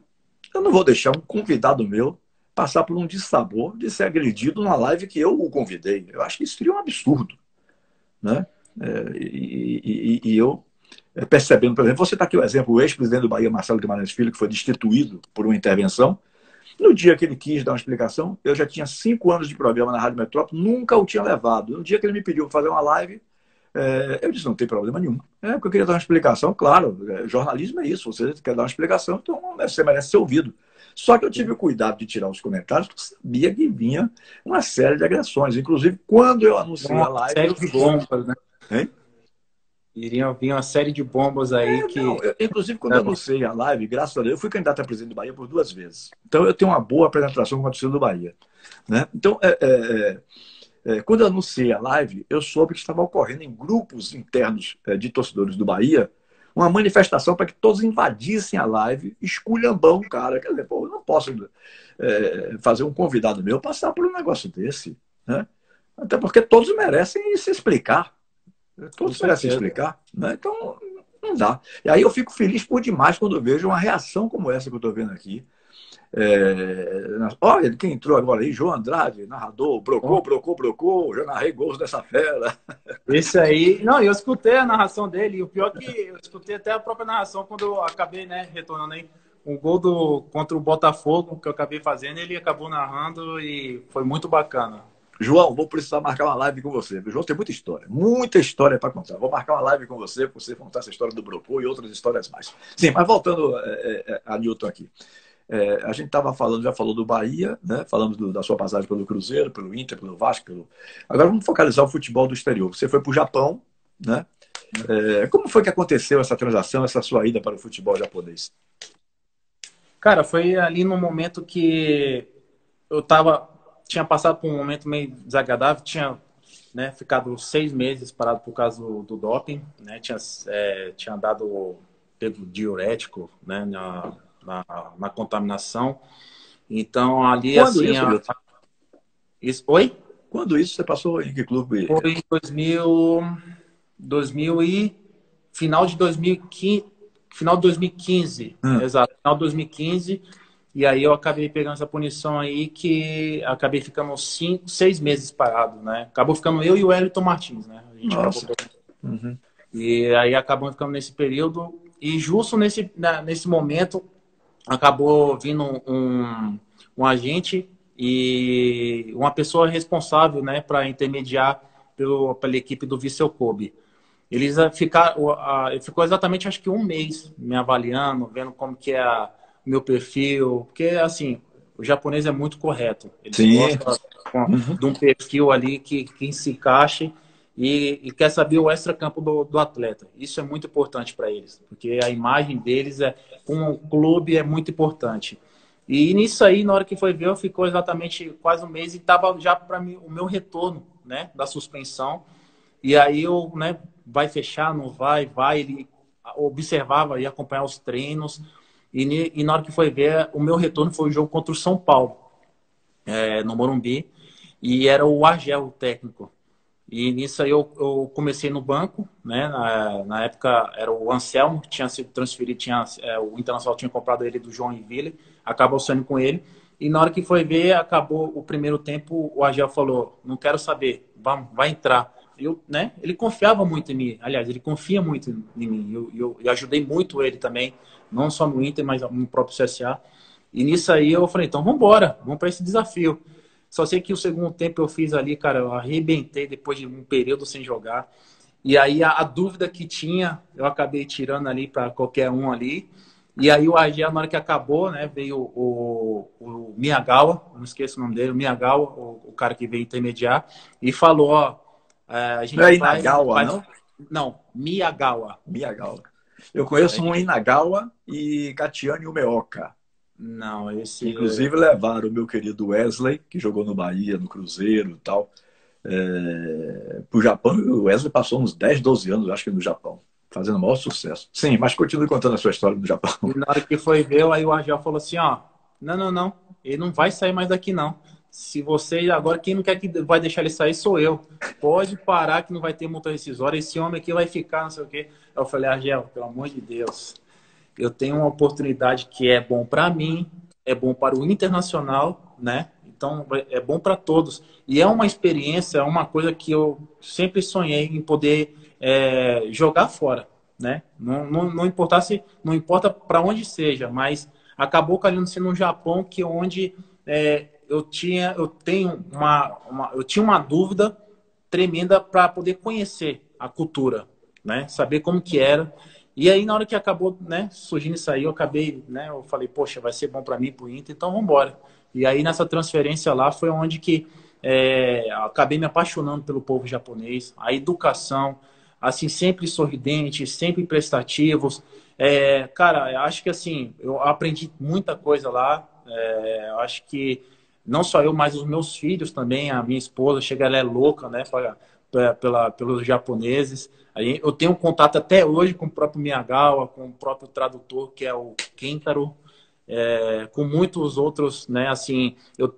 eu não vou deixar um convidado meu passar por um dissabor de ser agredido numa live que eu o convidei. Eu acho que isso seria um absurdo, né? E eu percebendo, por exemplo, você está aqui o exemplo, o ex-presidente do Bahia, Marcelo Guimarães Filho, que foi destituído por uma intervenção. No dia que ele quis dar uma explicação, eu já tinha 5 anos de programa na Rádio Metrópole, nunca o tinha levado. No dia que ele me pediu para fazer uma live, eu disse, não tem problema nenhum. Porque eu queria dar uma explicação, claro, jornalismo é isso, você quer dar uma explicação, então você merece ser ouvido. Só que eu tive o cuidado de tirar os comentários, porque eu sabia que vinha uma série de agressões. Inclusive, quando eu anunciei a live... Série de bombas, né? Hein? Iriam vir uma série de bombas aí que... Inclusive, quando eu anunciei a live, graças a Deus, eu fui candidato a presidente do Bahia por 2 vezes. Então, eu tenho uma boa apresentação com a torcida do Bahia, né? Então, quando eu anunciei a live, eu soube que estava ocorrendo em grupos internos de torcedores do Bahia uma manifestação para que todos invadissem a live, esculhambão, cara. Quer dizer, pô, eu não posso fazer um convidado meu passar por um negócio desse, né? Até porque todos merecem se explicar. Todos merecem explicar, né? Então, não dá. E aí eu fico feliz por demais quando eu vejo uma reação como essa que eu estou vendo aqui. Olha, quem entrou agora aí, João Andrade, narrador, brocou, já narrei gols dessa fera. Esse aí, não, eu escutei a narração dele, e o pior é que eu escutei até a própria narração quando eu acabei, né, retornando aí. Um gol contra o Botafogo que eu acabei fazendo, ele acabou narrando e foi muito bacana. João, vou precisar marcar uma live com você. O João tem muita história para contar. Vou marcar uma live com você para você contar essa história do Brocô e outras histórias mais. Sim, mas voltando a Newton aqui. A gente já falou do Bahia, né? Falamos da sua passagem pelo Cruzeiro, pelo Inter, pelo Vasco. Agora vamos focalizar o futebol do exterior. Você foi para o Japão, né? Como foi que aconteceu essa transação, essa sua ida para o futebol japonês? Cara, foi ali no momento que eu tinha passado por um momento meio desagradável, tinha, né, ficado 6 meses parado por causa do doping, né? Tinha dado pelo diurético, né, na contaminação. Então, ali, Quando assim... Oi? Quando isso você passou em que clube? Foi em 2000 e... Final de 2015. Final de 2015. Exato, final de 2015. E aí eu acabei pegando essa punição aí que acabei ficando 6 meses parado, né? Acabou ficando eu e o Wellington Martins, né? A gente acabou... E aí acabamos ficando nesse período. E justo nesse momento acabou vindo um agente e uma pessoa responsável, né, para intermediar pela equipe do Vissel Kobe. Eles ficou exatamente, acho que um mês me avaliando, vendo como que é o meu perfil, porque, assim, o japonês é muito correto. Eles Sim. gostam Uhum. de um perfil ali que se encaixe e quer saber o extracampo do atleta. Isso é muito importante para eles, porque a imagem deles com o clube é muito importante. E nisso aí, na hora que foi ver, ficou exatamente quase um mês e estava já para mim o meu retorno, né, da suspensão. E aí eu, né, vai fechar, não vai, vai. Ele observava e acompanhar os treinos. E na hora que foi ver, o meu retorno foi o jogo contra o São Paulo, no Morumbi. E era o Argel, o técnico. E nisso aí eu comecei no banco, né? Na época era o Anselmo, que tinha sido transferido, o Internacional tinha comprado ele do Joinville, acabou saindo com ele. E na hora que foi ver, acabou o primeiro tempo, o Argel falou, não quero saber, vamos, vai entrar. Eu, né? Ele confiava muito em mim, aliás, ele confia muito em mim. Eu ajudei muito ele também, não só no Inter, mas no próprio CSA. E nisso aí eu falei, então vamos embora, vamos para esse desafio. Só sei que o segundo tempo eu fiz ali, cara, eu arrebentei depois de um período sem jogar. E aí a dúvida que tinha, eu acabei tirando ali para qualquer um ali. E aí o AG, na hora que acabou, né, veio o Miyagawa, não esqueço o nome dele, o Miyagawa, o cara que veio intermediar, e falou, ó, a Não gente é Inagawa, vai... não? Não, Miyagawa. Miyagawa. Eu conheço um Inagawa e Gatiane Umeoka. Não, Que esse... inclusive levaram o meu querido Wesley, que jogou no Bahia, no Cruzeiro e tal, para o Japão. O Wesley passou uns 10, 12 anos, acho que no Japão, fazendo o maior sucesso. Sim, mas continue contando a sua história no Japão. E na hora que foi ver, aí o Argel falou assim, ó, não, ele não vai sair mais daqui não. Se você, agora quem não quer que vai deixar ele sair sou eu. Pode parar que não vai ter multa rescisória, esse homem aqui vai ficar, não sei o quê. Eu falei, Argel, pelo amor de Deus, eu tenho uma oportunidade que é bom para mim, é bom para o Internacional, né? Então, é bom para todos. E é uma experiência, é uma coisa que eu sempre sonhei em poder jogar fora, né? Não importa para onde seja, mas acabou calhando-se no Japão, que onde eu tinha uma dúvida tremenda para poder conhecer a cultura, né? Saber como que era. E aí, na hora que acabou, né, surgindo isso aí, eu acabei, né, eu falei, poxa, vai ser bom para mim, pro Inter, então vamos embora. E aí, nessa transferência lá, foi onde que acabei me apaixonando pelo povo japonês, a educação, assim, sempre sorridente, sempre prestativos. Cara, eu acho que, assim, eu aprendi muita coisa lá. Eu acho que não só eu, mas os meus filhos também, a minha esposa, chega, ela é louca, né, pelos japoneses. Aí eu tenho contato até hoje com o próprio Miyagawa, com o próprio tradutor, que é o Kentaro, com muitos outros, né? Assim, eu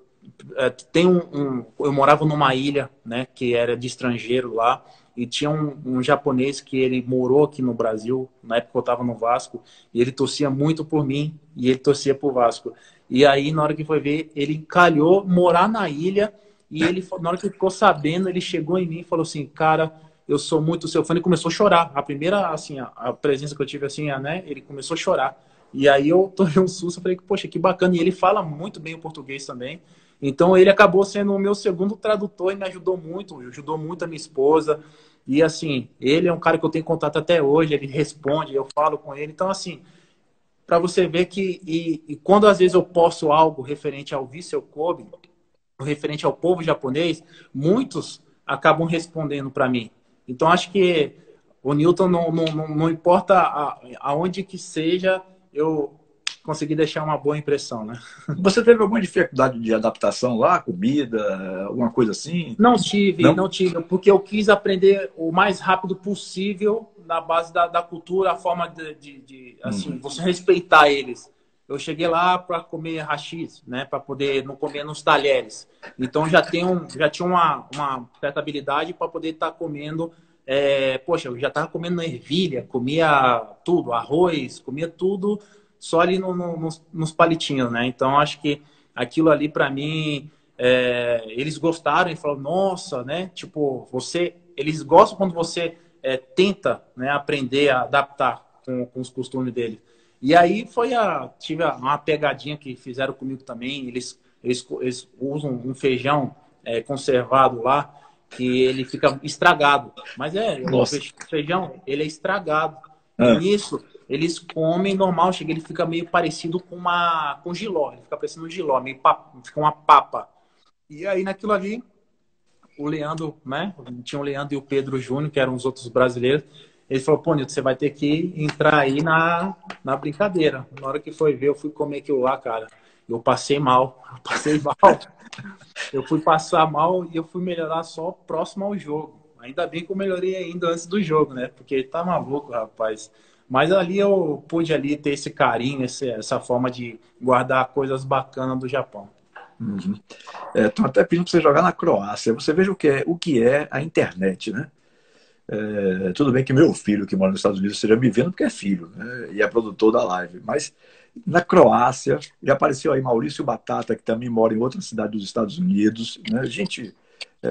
morava numa ilha, né? Que era de estrangeiro lá, e tinha um japonês que ele morou aqui no Brasil, na época que eu estava no Vasco, e ele torcia muito por mim, e ele torcia por Vasco. E aí, na hora que foi ver, ele calhou morar na ilha, e ele, na hora que ele ficou sabendo, ele chegou em mim e falou assim, cara, eu sou muito seu fã. Ele começou a chorar. A primeira, assim, a presença que eu tive, assim, né? Ele começou a chorar. E aí eu tomei um susto, eu falei, poxa, que bacana. E ele fala muito bem o português também. Então ele acabou sendo o meu segundo tradutor e me ajudou muito a minha esposa. E assim, ele é um cara que eu tenho contato até hoje, ele responde, eu falo com ele. Então, assim, para você ver que e quando às vezes eu posto algo referente ao Vissel Kobe, referente ao povo japonês, muitos acabam respondendo para mim. Então, acho que o Newton, não importa aonde que seja, eu consegui deixar uma boa impressão, né? Você teve alguma dificuldade de adaptação lá? Comida, alguma coisa assim? Não tive, porque eu quis aprender o mais rápido possível na base da cultura, a forma de assim, você respeitar eles. Eu cheguei lá para comer hashish, né, para poder não comer nos talheres. Então já tinha uma certa habilidade para poder estar comendo. Poxa, eu já estava comendo ervilha, comia tudo, arroz, comia tudo só ali nos palitinhos, né? Então acho que aquilo ali para mim eles gostaram e falaram, nossa, né? Tipo, eles gostam quando você tenta, né, aprender a adaptar com os costumes deles. E aí tive uma pegadinha que fizeram comigo também. Eles usam um feijão conservado lá. que ele fica estragado. Mas o feijão, ele é estragado. E nisso, eles comem normal, ele fica meio parecido com jiló. Ele fica parecendo um jiló, fica uma papa. E aí, naquilo ali, o Leandro, né? Tinha o Leandro e o Pedro Júnior, que eram os outros brasileiros. Ele falou, pô, Nilton, você vai ter que entrar aí na brincadeira. Na hora que foi ver, eu fui comer aquilo lá, cara. Eu passei mal. Eu fui passar mal e eu fui melhorar só próximo ao jogo. Ainda bem que eu melhorei ainda antes do jogo, né? Porque tá maluco, rapaz. Mas ali eu pude ali ter esse carinho, essa forma de guardar coisas bacanas do Japão. Uhum. Estão até pedindo para você jogar na Croácia. Você veja o que é a internet, né? Tudo bem que meu filho, que mora nos Estados Unidos, esteja me vendo porque é filho, né? E é produtor da live. Mas na Croácia, já apareceu aí Maurício Batata, que também mora em outra cidade dos Estados Unidos, né?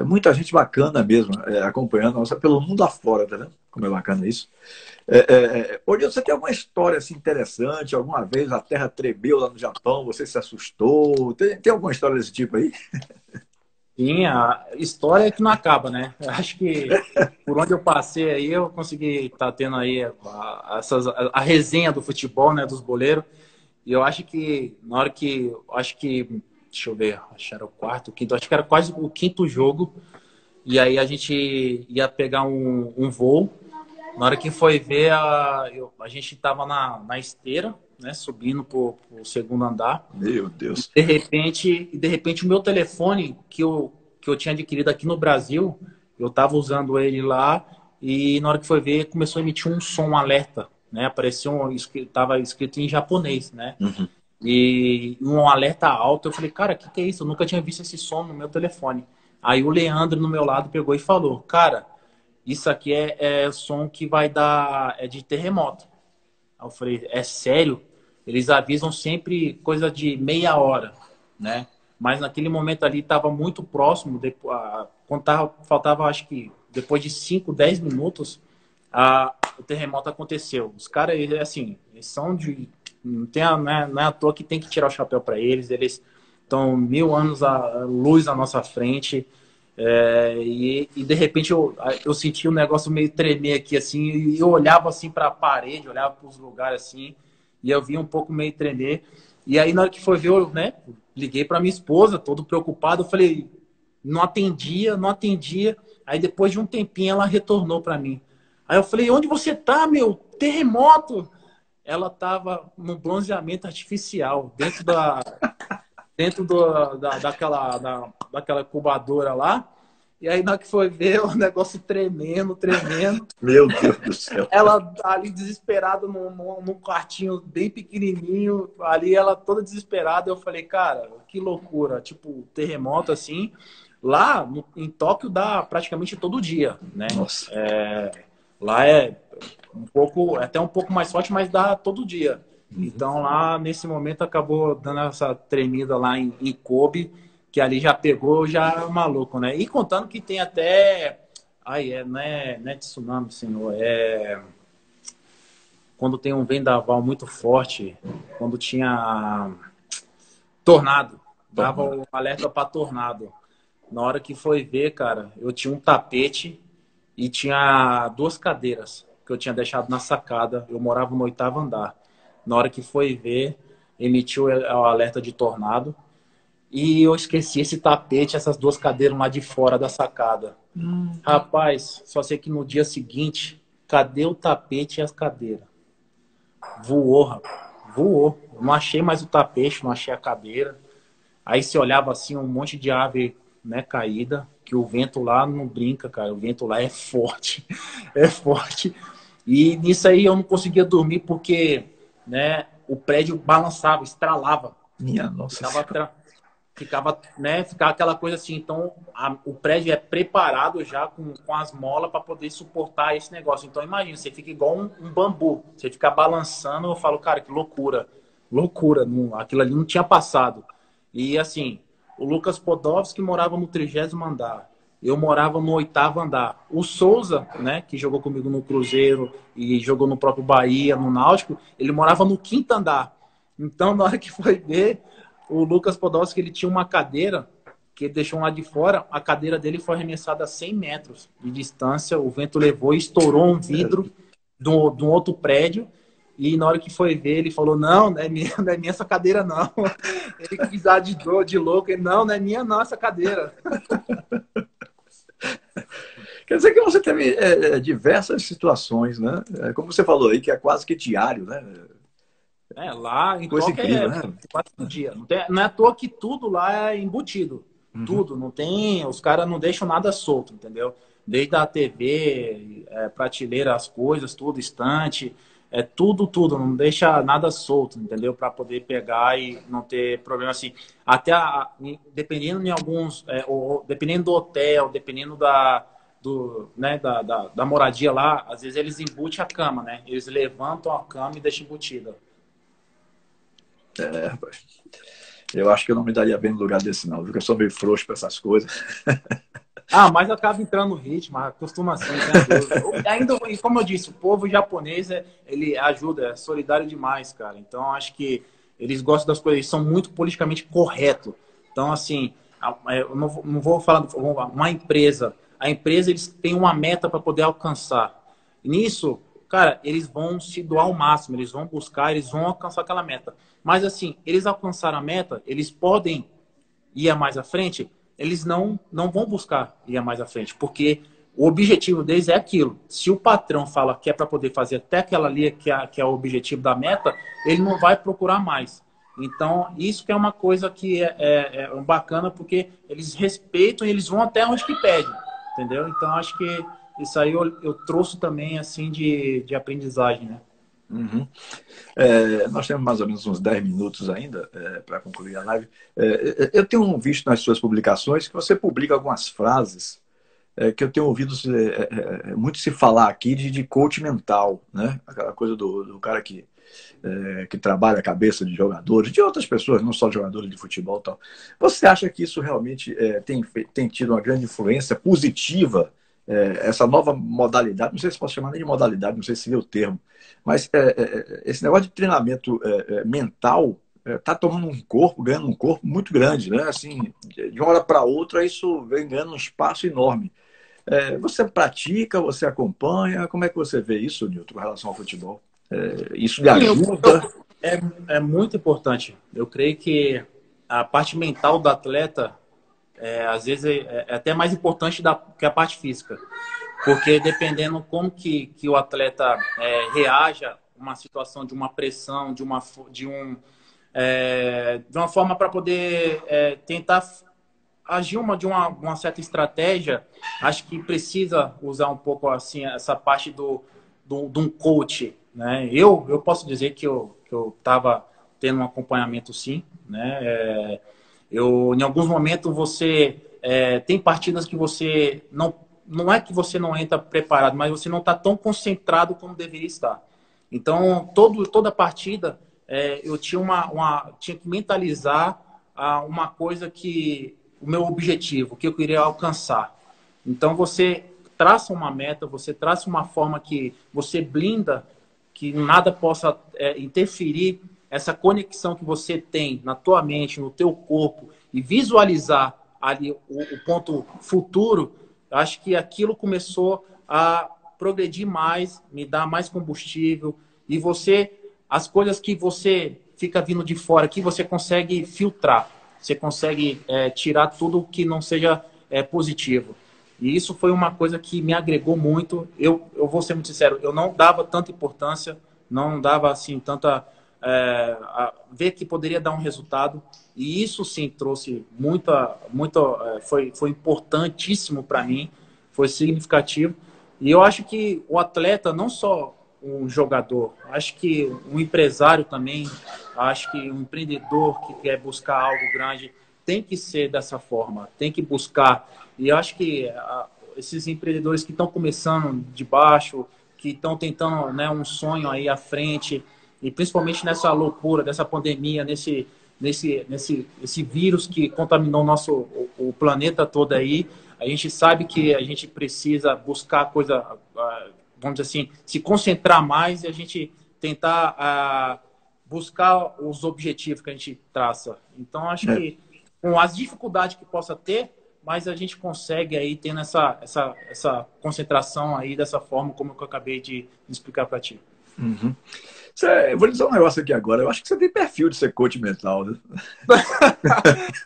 Muita gente bacana mesmo, acompanhando nossa pelo mundo afora, tá vendo? Como é bacana isso. Hoje você tem alguma história assim, interessante? Alguma vez a terra tremeu lá no Japão, você se assustou? Tem alguma história desse tipo aí? Sim, a história é que não acaba, né? Eu acho que por onde eu passei aí, eu consegui estar tendo aí a resenha do futebol, né? Dos boleiros. E eu acho que na hora que... Deixa eu ver, acho que era o quarto, o quinto, acho que era quase o quinto jogo. E aí a gente ia pegar um voo. Na hora que foi ver, a gente estava na esteira, né, subindo pro segundo andar. Meu Deus. De repente o meu telefone, que eu tinha adquirido aqui no Brasil, eu estava usando ele lá, e na hora que foi ver, começou a emitir um som, um alerta, né? Apareceu, estava escrito em japonês, né? Uhum. E um alerta alto. Eu falei, cara, o que é isso? Eu nunca tinha visto esse som no meu telefone. Aí o Leandro, no meu lado, pegou e falou, cara, isso aqui é som que vai dar... É de terremoto. Aí eu falei, é sério? Eles avisam sempre coisa de meia hora, né? Mas naquele momento ali estava muito próximo. Quando faltava, acho que depois de 5, 10 minutos, o terremoto aconteceu. Os caras, assim, eles são de... Não é à toa que tem que tirar o chapéu para eles. Eles estão 1000 anos a luz à nossa frente. E de repente eu senti um negócio meio tremer aqui, assim, e eu olhava assim para a parede, olhava para os lugares assim, e eu vi um pouco meio tremer. E aí, na hora que foi ver, eu, né, liguei para minha esposa, todo preocupado. Eu falei, não atendia. Aí, depois de um tempinho, ela retornou para mim. Aí eu falei, onde você tá, meu? Terremoto! Ela tava no bronzeamento artificial, daquela incubadora lá. E aí, na hora que foi ver, o negócio tremendo. Meu Deus do céu. Ela ali desesperada num quartinho bem pequenininho, ali ela toda desesperada. Eu falei, cara, que loucura. Tipo, terremoto assim. Lá em Tóquio dá praticamente todo dia, né? Nossa. Lá é até um pouco mais forte, mas dá todo dia. Então lá, nesse momento, acabou dando essa tremida lá em Kobe, que ali já pegou, já maluco, né? E contando que tem até... não é tsunami, senhor. Quando tem um vendaval muito forte, quando tinha tornado, dava o alerta para tornado. Na hora que foi ver, cara, eu tinha um tapete e tinha 2 cadeiras que eu tinha deixado na sacada. Eu morava no 8º andar. Na hora que foi ver, emitiu o alerta de tornado. E eu esqueci esse tapete, essas 2 cadeiras lá de fora da sacada. Rapaz, só sei que no dia seguinte, cadê o tapete e as cadeiras? Voou, rapaz. Voou. Eu não achei mais o tapete, não achei a cadeira. Aí você olhava assim, um monte de ave, né, caída, que o vento lá não brinca, cara. O vento lá é forte. É forte. E nisso aí eu não conseguia dormir porque, né, o prédio balançava, estralava. Minha nossa. Ficava aquela coisa assim. Então, o prédio é preparado já com as molas para poder suportar esse negócio. Então, imagina, você fica igual um bambu. Você fica balançando, eu falo, cara, que loucura. Loucura. Aquilo ali não tinha passado. E, assim, o Lucas Podolski morava no 30º andar. Eu morava no 8º andar. O Souza, né, que jogou comigo no Cruzeiro e jogou no próprio Bahia, no Náutico, ele morava no 5º andar. Então, na hora que foi ver, o Lucas Podolski, ele tinha uma cadeira que ele deixou um lado de fora, a cadeira dele foi arremessada a 100 metros de distância, o vento levou e estourou um vidro de um outro prédio, e na hora que foi ver, ele falou, não é minha, não é minha essa cadeira, não. Ele quis dar de louco, ele, não é minha não essa cadeira. Quer dizer que você teve diversas situações, né? Como você falou aí, que é quase que diário, né? Lá em Coisa Tóquio incrível, né? quase todo dia. Não é à toa que tudo lá é embutido. Uhum. Tudo. Não tem, os caras não deixam nada solto, entendeu? Desde a TV, prateleira, as coisas, tudo, estante, tudo. Não deixa nada solto, entendeu? Para poder pegar e não ter problema assim. Até dependendo de alguns, dependendo do hotel, dependendo da moradia lá, às vezes eles embutem a cama, né? Eles levantam a cama e deixam embutida. Rapaz. Eu acho que eu não me daria bem no lugar desse, não, porque eu sou meio frouxo para essas coisas. Mas acaba entrando no ritmo, costuma assim, né? Ainda, como eu disse, o povo japonês, ele ajuda, é solidário demais, cara. Então, acho que eles gostam das coisas, eles são muito politicamente corretos. Então, assim, eu não vou falar, uma empresa, a empresa, eles têm uma meta para poder alcançar. Nisso, cara, eles vão se doar ao máximo, eles vão buscar, eles vão alcançar aquela meta. Mas, assim, eles alcançaram a meta, eles podem ir mais à frente, eles não vão buscar ir mais à frente, porque o objetivo deles é aquilo. Se o patrão fala que é para poder fazer até aquela ali, que é o objetivo da meta, ele não vai procurar mais. Então, isso que é uma coisa que é bacana, porque eles respeitam e eles vão até onde que pede, entendeu? Então, acho que isso aí eu trouxe também, assim, de aprendizagem, né? Uhum. Nós temos mais ou menos uns 10 minutos ainda para concluir a live. Eu tenho visto nas suas publicações que você publica algumas frases que eu tenho ouvido muito se falar aqui de coach mental, né? Aquela coisa do cara que trabalha a cabeça de jogadores, de outras pessoas, não só jogadores de futebol e tal. Você acha que isso realmente tem tido uma grande influência positiva, essa nova modalidade, não sei se posso chamar nem de modalidade, não sei se seria o termo, mas esse negócio de treinamento mental está tomando ganhando um corpo muito grande, né? Assim, de uma hora para outra, isso vem ganhando um espaço enorme. Você pratica, você acompanha, como é que você vê isso, Nilton, com relação ao futebol? Isso lhe ajuda? É muito importante. Eu creio que a parte mental do atleta, às vezes, é até mais importante que a parte física. Porque dependendo como que o atleta reaja a uma situação de uma pressão, de uma forma para poder tentar agir de uma certa estratégia, acho que precisa usar um pouco assim essa parte de um coach, né? Eu posso dizer que eu estava tendo um acompanhamento, sim, né? Em alguns momentos você tem partidas que você não é que você não entra preparado, mas você não está tão concentrado como deveria estar. Então toda partida eu tinha tinha que mentalizar uma coisa que o meu objetivo, que eu queria alcançar. Então você traça uma meta, você traça uma forma que você blinda, que nada possa interferir essa conexão que você tem na tua mente, no teu corpo, e visualizar ali o ponto futuro. Acho que aquilo começou a progredir mais, me dar mais combustível, e as coisas que você fica vindo de fora, que você consegue filtrar, você consegue tirar tudo que não seja positivo. E isso foi uma coisa que me agregou muito. Eu vou ser muito sincero, eu não dava tanta importância, não dava assim tanta a ver que poderia dar um resultado. E isso sim trouxe foi importantíssimo para mim, foi significativo. E eu acho que o atleta, não só um jogador, acho que um empresário também, acho que um empreendedor que quer buscar algo grande tem que ser dessa forma, tem que buscar. E eu acho que esses empreendedores que estão começando de baixo, que estão tentando, né, um sonho aí à frente, e principalmente nessa loucura dessa pandemia, nesse vírus que contaminou o planeta todo aí, a gente sabe que a gente precisa buscar coisa, vamos dizer assim, se concentrar mais e a gente tentar buscar os objetivos que a gente traça. Então, acho que com as dificuldades que possa ter, mas a gente consegue aí tendo essa concentração aí dessa forma como eu acabei de explicar para ti. Uhum. Eu vou dizer um negócio aqui agora. Eu acho que você tem perfil de ser coach mental, né?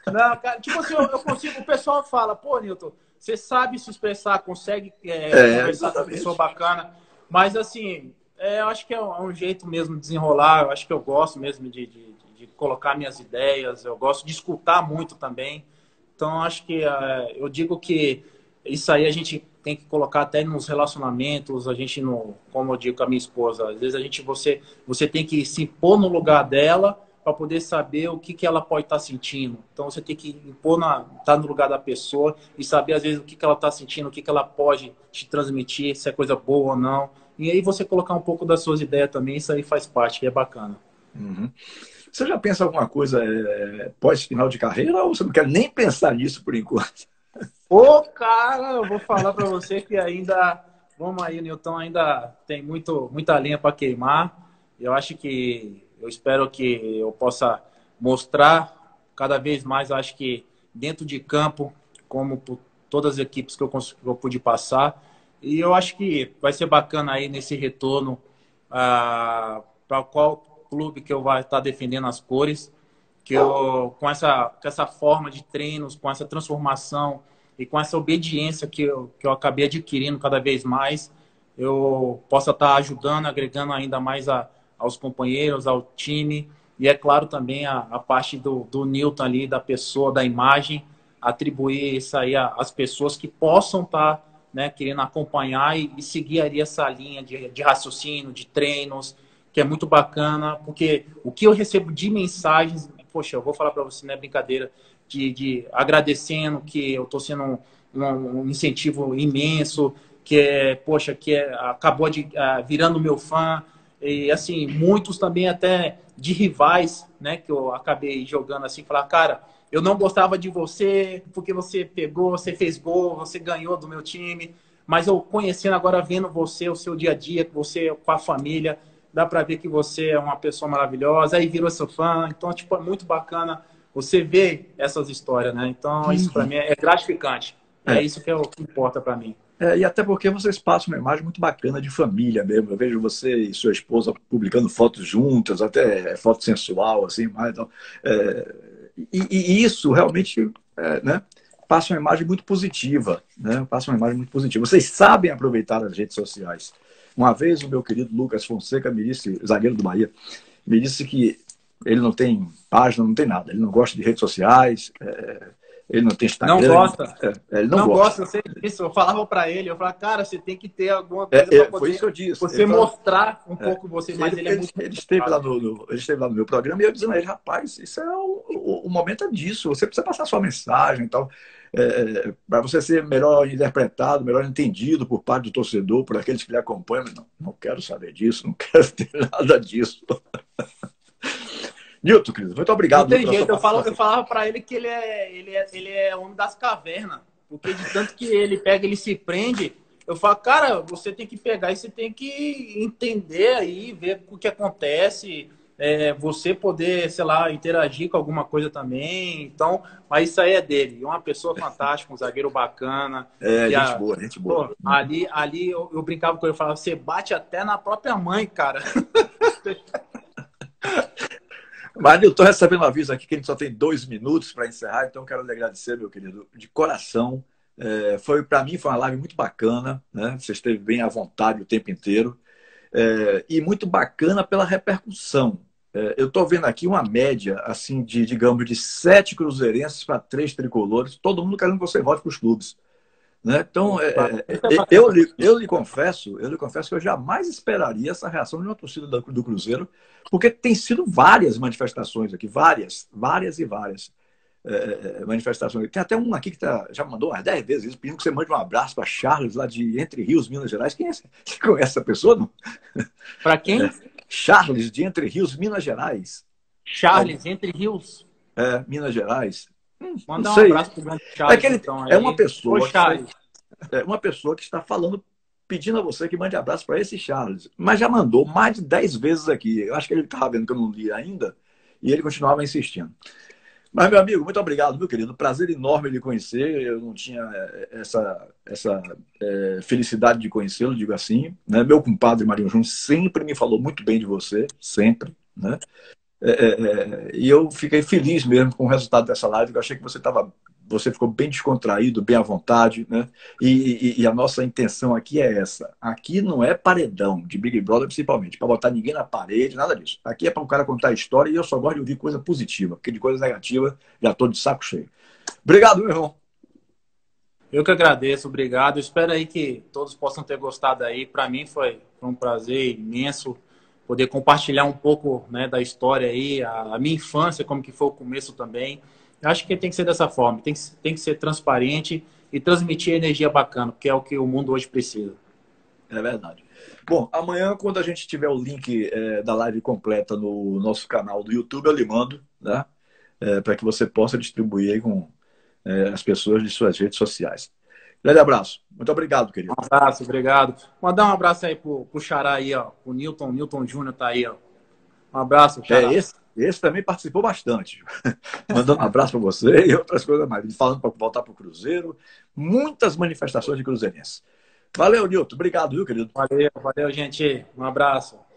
Não, cara, tipo assim, eu consigo. O pessoal fala, pô, Newton, você sabe se expressar, consegue conversar com uma pessoa bacana, mas assim, eu acho que é um jeito mesmo de desenrolar. Eu acho que eu gosto mesmo de colocar minhas ideias, eu gosto de escutar muito também. Então, acho que eu digo que isso aí a gente tem que colocar até nos relacionamentos, a gente, como eu digo com a minha esposa, às vezes você tem que se pôr no lugar dela para poder saber o que ela pode estar sentindo. Então, você tem que estar no lugar da pessoa e saber, às vezes, o que ela está sentindo, o que ela pode te transmitir, se é coisa boa ou não. E aí você colocar um pouco das suas ideias também, isso aí faz parte, que é bacana. Uhum. Você já pensa alguma coisa pós-final de carreira ou você não quer nem pensar nisso por enquanto? Ô, cara, eu vou falar para você que ainda, vamos aí, Newton, ainda tem muita lenha para queimar. Eu espero que eu possa mostrar cada vez mais, acho que dentro de campo, como por todas as equipes que eu pude passar. E eu acho que vai ser bacana aí nesse retorno para qual clube que eu vou estar defendendo as cores, que eu, com essa forma de treinos, com essa transformação e com essa obediência que eu acabei adquirindo cada vez mais, eu possa estar ajudando, agregando ainda mais aos companheiros, ao time, e é claro também a parte do Newton ali, da pessoa, da imagem, atribuir isso aí às pessoas que possam estar, né, querendo acompanhar e seguir ali essa linha de raciocínio, de treinos, que é muito bacana, porque o que eu recebo de mensagens, poxa, eu vou falar para você, não é brincadeira, de agradecendo que eu estou sendo um incentivo imenso, poxa, acabou virando meu fã, e assim, muitos também até de rivais, né, que eu acabei jogando assim, falar, cara, eu não gostava de você, porque você pegou, você fez gol, você ganhou do meu time, mas eu conhecendo agora, vendo você, o seu dia a dia, você com a família, dá para ver que você é uma pessoa maravilhosa, aí virou seu fã, então, tipo, é muito bacana você ver essas histórias, né? Então, isso para mim é gratificante. É isso que é o que importa para mim. E até porque vocês passam uma imagem muito bacana de família mesmo. Eu vejo você e sua esposa publicando fotos juntas, até foto sensual, assim, mais. Então, e isso realmente, né, passa uma imagem muito positiva, né? Passa uma imagem muito positiva. Vocês sabem aproveitar as redes sociais. Uma vez o meu querido Lucas Fonseca me disse, zagueiro do Bahia, me disse que ele não tem página, não tem nada. Ele não gosta de redes sociais, ele não tem Instagram. Não gosta. Ele não gosta. Eu sei disso. Eu falava para ele, eu falava, cara, você tem que ter alguma coisa para poder foi isso que eu disse. Você mostrar um pouco você, mas ele é muito... Ele esteve lá no meu programa e eu dizendo a ele, rapaz, isso o momento é disso. Você precisa passar sua mensagem e tal. Para você ser melhor interpretado, melhor entendido por parte do torcedor, por aqueles que lhe acompanham. Não quero saber disso, não quero ter nada disso. Newton, querido, muito obrigado. Não tem jeito, eu falava para ele que ele é homem das cavernas, porque de tanto que ele pega, ele se prende. Eu falo, cara, você tem que pegar e você tem que entender aí, ver o que acontece, você poder, sei lá, interagir com alguma coisa também. Então, mas isso aí é dele. É uma pessoa fantástica, um zagueiro bacana. Gente boa, gente boa. Pô, ali eu brincava com ele, eu falava, você bate até na própria mãe, cara. Mas eu estou recebendo um aviso aqui que a gente só tem 2 minutos para encerrar, então quero lhe agradecer, meu querido, de coração. Para mim foi uma live muito bacana, né? Você esteve bem à vontade o tempo inteiro. E muito bacana pela repercussão. Eu estou vendo aqui uma média assim digamos, de 7 cruzeirenses para 3 tricolores, todo mundo querendo que você volte para os clubes. Né? Então, eu lhe confesso que eu jamais esperaria essa reação de uma torcida do Cruzeiro, porque tem sido várias manifestações aqui, várias e várias manifestações. Tem até um aqui que já mandou umas 10 vezes isso, pedindo que você mande um abraço para Charles, lá de Entre Rios, Minas Gerais. Quem é esse? Você conhece essa pessoa, não? Para quem? Charles, de Entre Rios, Minas Gerais. Charles, Entre Rios? Minas Gerais. Manda um abraço pro grande Charles. Uma pessoa que está falando, pedindo a você que mande abraço para esse Charles. Mas já mandou mais de 10 vezes aqui. Eu acho que ele estava vendo que eu não li ainda e ele continuava insistindo. Mas, meu amigo, muito obrigado, meu querido. Prazer enorme lhe conhecer. Eu não tinha essa felicidade de conhecê-lo, digo assim. Né? Meu compadre Marinho Júnior sempre me falou muito bem de você, sempre. Né? E eu fiquei feliz mesmo com o resultado dessa live. Eu achei que você ficou bem descontraído, bem à vontade, né? E a nossa intenção aqui é essa. Aqui não é paredão de Big Brother, principalmente, para botar ninguém na parede, nada disso. Aqui é para o cara contar a história e eu só gosto de ouvir coisa positiva, porque de coisa negativa já estou de saco cheio. Obrigado, meu irmão. Eu que agradeço, obrigado. Espero aí que todos possam ter gostado aí. Para mim foi um prazer imenso poder compartilhar um pouco, né, da história aí, a minha infância, como que foi o começo também. Eu acho que tem que ser dessa forma, tem que ser transparente e transmitir energia bacana, porque é o que o mundo hoje precisa. É verdade. Bom, amanhã, quando a gente tiver o link da live completa no nosso canal do YouTube, eu lhe mando, né? Para que você possa distribuir aí com as pessoas de suas redes sociais. Grande abraço. Muito obrigado, Um querido. abraço, obrigado. Mandar um abraço aí pro Xará aí, ó. O Newton Júnior tá aí, ó. Um abraço, Xará. Esse também participou bastante. Mandando um abraço para você e outras coisas mais. Falando para voltar para o Cruzeiro. Muitas manifestações de cruzeirense. Valeu, Nilton. Obrigado, viu, querido? Valeu, gente. Um abraço.